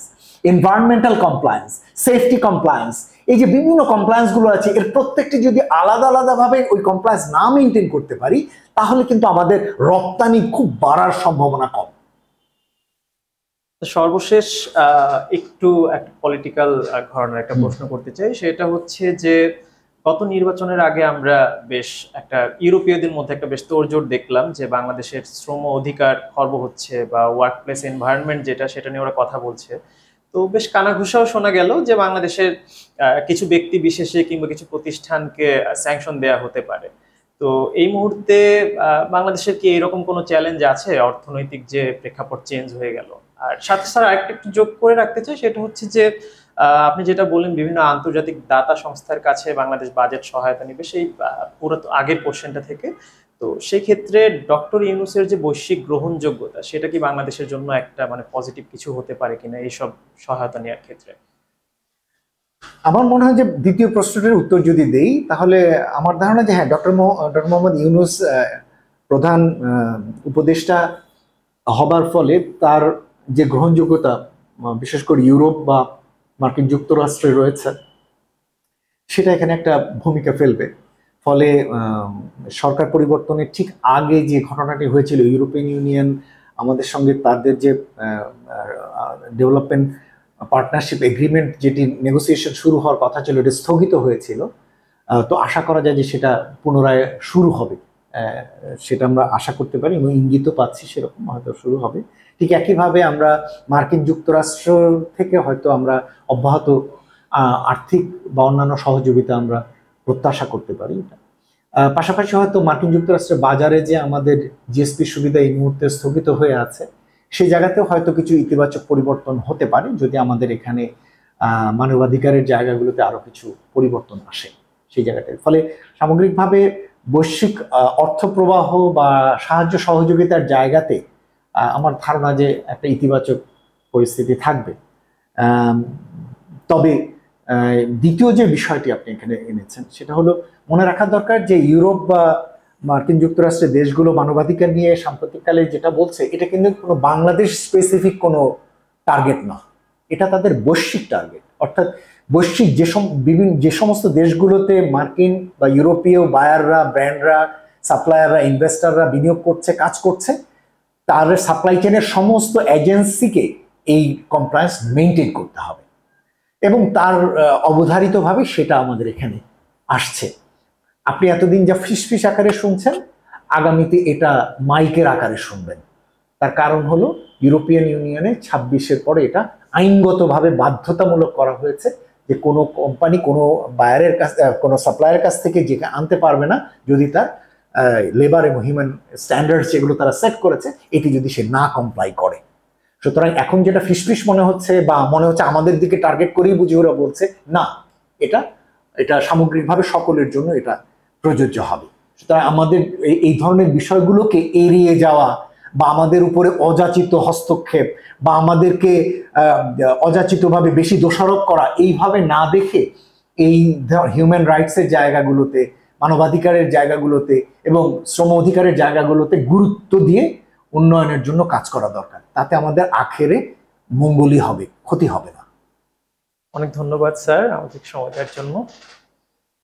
S2: environmental compliance, safety compliance, এই যে বিভিন্ন কমপ্লায়েন্সগুলো আছে, এর প্রত্যেকটি যদি আলাদা আলাদাভাবে ওই কমপ্লায়েন্স না মেনটেন করতে পারি, তাহলে কিন্তু আমাদের রপ্তানি খুব বাড়ার সম্ভাবনা কম।
S1: সর্বশেষ একটু একটা পলিটিক্যাল ঘরানার একটা প্রশ্ন করতে চাই, সেটা হচ্ছে যে গত নির্বাচনের আগে আমরা বেশ একটা ইউরোপীয়দের মধ্যে একটা বেশ তোড়জোড় দেখলাম যে বাংলাদেশের শ্রম অধিকার খর্ব হচ্ছে বা ওয়ার্ক প্লেস এনভায়রনমেন্ট যেটা, সেটা নিয়ে ওরা কথা বলছে। তো বেশ কানাঘুষাও শোনা গেল যে বাংলাদেশের কিছু ব্যক্তি বিশেষে কিংবা কিছু প্রতিষ্ঠানকে স্যাংশন দেয়া হতে পারে। তো এই মুহূর্তে বাংলাদেশের কি এরকম কোনো চ্যালেঞ্জ আছে, অর্থনৈতিক যে প্রেক্ষাপট চেঞ্জ হয়ে গেল? আর সাথে স্যার আরেকটা একটু যোগ করে রাখতে চাই, সেটা হচ্ছে যে আপনি যেটা বললেন বিভিন্ন আন্তর্জাতিক দাতা সংস্থার কাছে বাংলাদেশ বাজেট সহায়তা নিবে সেই পুরো আগের কোশ্চেনটা থেকে। তো সেই ক্ষেত্রে ডক্টর ইউনূসের যে বৈশ্বিক গ্রহণযোগ্যতা, সেটা কি বাংলাদেশের জন্য একটা মানে পজিটিভ কিছু হতে পারে কিনা এইসব সহায়তা নেওয়ার ক্ষেত্রে?
S2: আমার মনে হয় যে দ্বিতীয় প্রশ্নটির উত্তর যদি দেই, তাহলে আমার ধারণা যে হ্যাঁ, ডক্টর মোহাম্মদ ইউনূস প্রধান উপদেষ্টা হবার ফলে তার যে গ্রহণযোগ্যতা বিশেষ করে ইউরোপ বা মার্কিন যুক্তরাষ্ট্রে রয়েছে, সেটা এখানে একটা ভূমিকা ফেলবে। ফলে সরকার পরিবর্তনের ঠিক আগে যে ঘটনাটি হয়েছিল, ইউরোপিয়ান ইউনিয়ন আমাদের সঙ্গে তাদের যে ডেভেলপমেন্ট পার্টনারশিপ এগ্রিমেন্ট যেটি নেগোসিয়েশন শুরু হওয়ার কথা ছিল, এটা স্থগিত হয়েছিল। তো আশা করা যায় যে সেটা পুনরায় শুরু হবে, সেটা আমরা আশা করতে পারি এবং ইঙ্গিতও পাচ্ছি সেরকম হয়তো শুরু হবে। ঠিক একইভাবে আমরা মার্কিন যুক্তরাষ্ট্র থেকে হয়তো আমরা অব্যাহত আর্থিক বা অন্যান্য সহযোগিতা আমরা প্রত্যাশা করতে পারি। পাশাপাশি হয়তো মার্কিন যুক্তরাষ্ট্রের বাজারে যে আমাদের জিএসপি সুবিধা এই মুহূর্তে স্থগিত হয়ে আছে, সেই জায়গাতেও হয়তো কিছু ইতিবাচক পরিবর্তন হতে পারে যদি আমাদের এখানে মানবাধিকারের জায়গাগুলোতে আরো কিছু পরিবর্তন আসে সেই জায়গাটায়। ফলে সামগ্রিকভাবে বৈশ্বিক অর্থপ্রবাহ বা সাহায্য সহযোগিতার জায়গাতে আমার ধারণা যে একটা ইতিবাচক পরিস্থিতি থাকবে। তবে দ্বিতীয় যে বিষয়টি আপনি এখানে এনেছেন, সেটা হলো মনে রাখা দরকার যে ইউরোপ বা মার্কিন যুক্তরাষ্ট্রের দেশগুলো মানবাধিকার নিয়ে সাম্প্রতিককালে যেটা বলছে, এটা কিন্তু কোনো বাংলাদেশ স্পেসিফিক কোনো টার্গেট না, এটা তাদের বৈশ্বিক টার্গেট। অর্থাৎ বৈশ্বিক যে সমস্ত দেশগুলোতে মার্কিন বা ইউরোপীয় বায়াররা, ব্র্যান্ডরা, সাপ্লায়াররা, ইনভেস্টাররা বিনিয়োগ করছে, কাজ করছে, তার সাপ্লাই চেনের সমস্ত এজেন্সিকে এই কমপ্লায়েন্স মেনটেন করতে হবে এবং তার অবধারিতভাবে সেটা আমাদের এখানে আসছে। আপনি এতদিন যা ফিসফিস আকারে শুনছেন, আগামীতে এটা মাইকের আকারে শুনবেন। তার কারণ হলো ইউরোপিয়ান ইউনিয়নে 26-এর পরে এটা আইনগতভাবে বাধ্যতামূলক করা হয়েছে যে কোনো কোম্পানি কোনো বায়ারের কাছ, কোনো সাপ্লায়ারের কাছ থেকে যেটা আনতে পারবে না যদি তার লেবার এবং হিউম্যান স্ট্যান্ডার্ড যেগুলো তারা সেট করেছে, এটি যদি সে না কমপ্লাই করে। সুতরাং এখন যেটা ফিসফিস মনে হচ্ছে বা মনে হচ্ছে আমাদের দিকে টার্গেট করেই বুঝি ওরা বলছে, না, এটা এটা সামগ্রিকভাবে সকলের জন্য এটা প্রযোজ্য হবে। সুতরাং আমাদের এই ধরনের বিষয়গুলোকে এড়িয়ে যাওয়া বা আমাদের উপরে অযাচিত হস্তক্ষেপ বা আমাদেরকে অযাচিতভাবে বেশি দোষারোপ করা এইভাবে না দেখে এই হিউম্যান রাইটসের জায়গাগুলোতে, মানবাধিকারের জায়গাগুলোতে এবং শ্রম অধিকারের জায়গাগুলোতে গুরুত্ব দিয়ে উন্নয়নের জন্য কাজ করা দরকার। তাতে আমাদের আখেরে মঙ্গলই হবে, ক্ষতি হবে না।
S1: অনেক ধন্যবাদ স্যার আমাদের সময় দেওয়ার জন্য।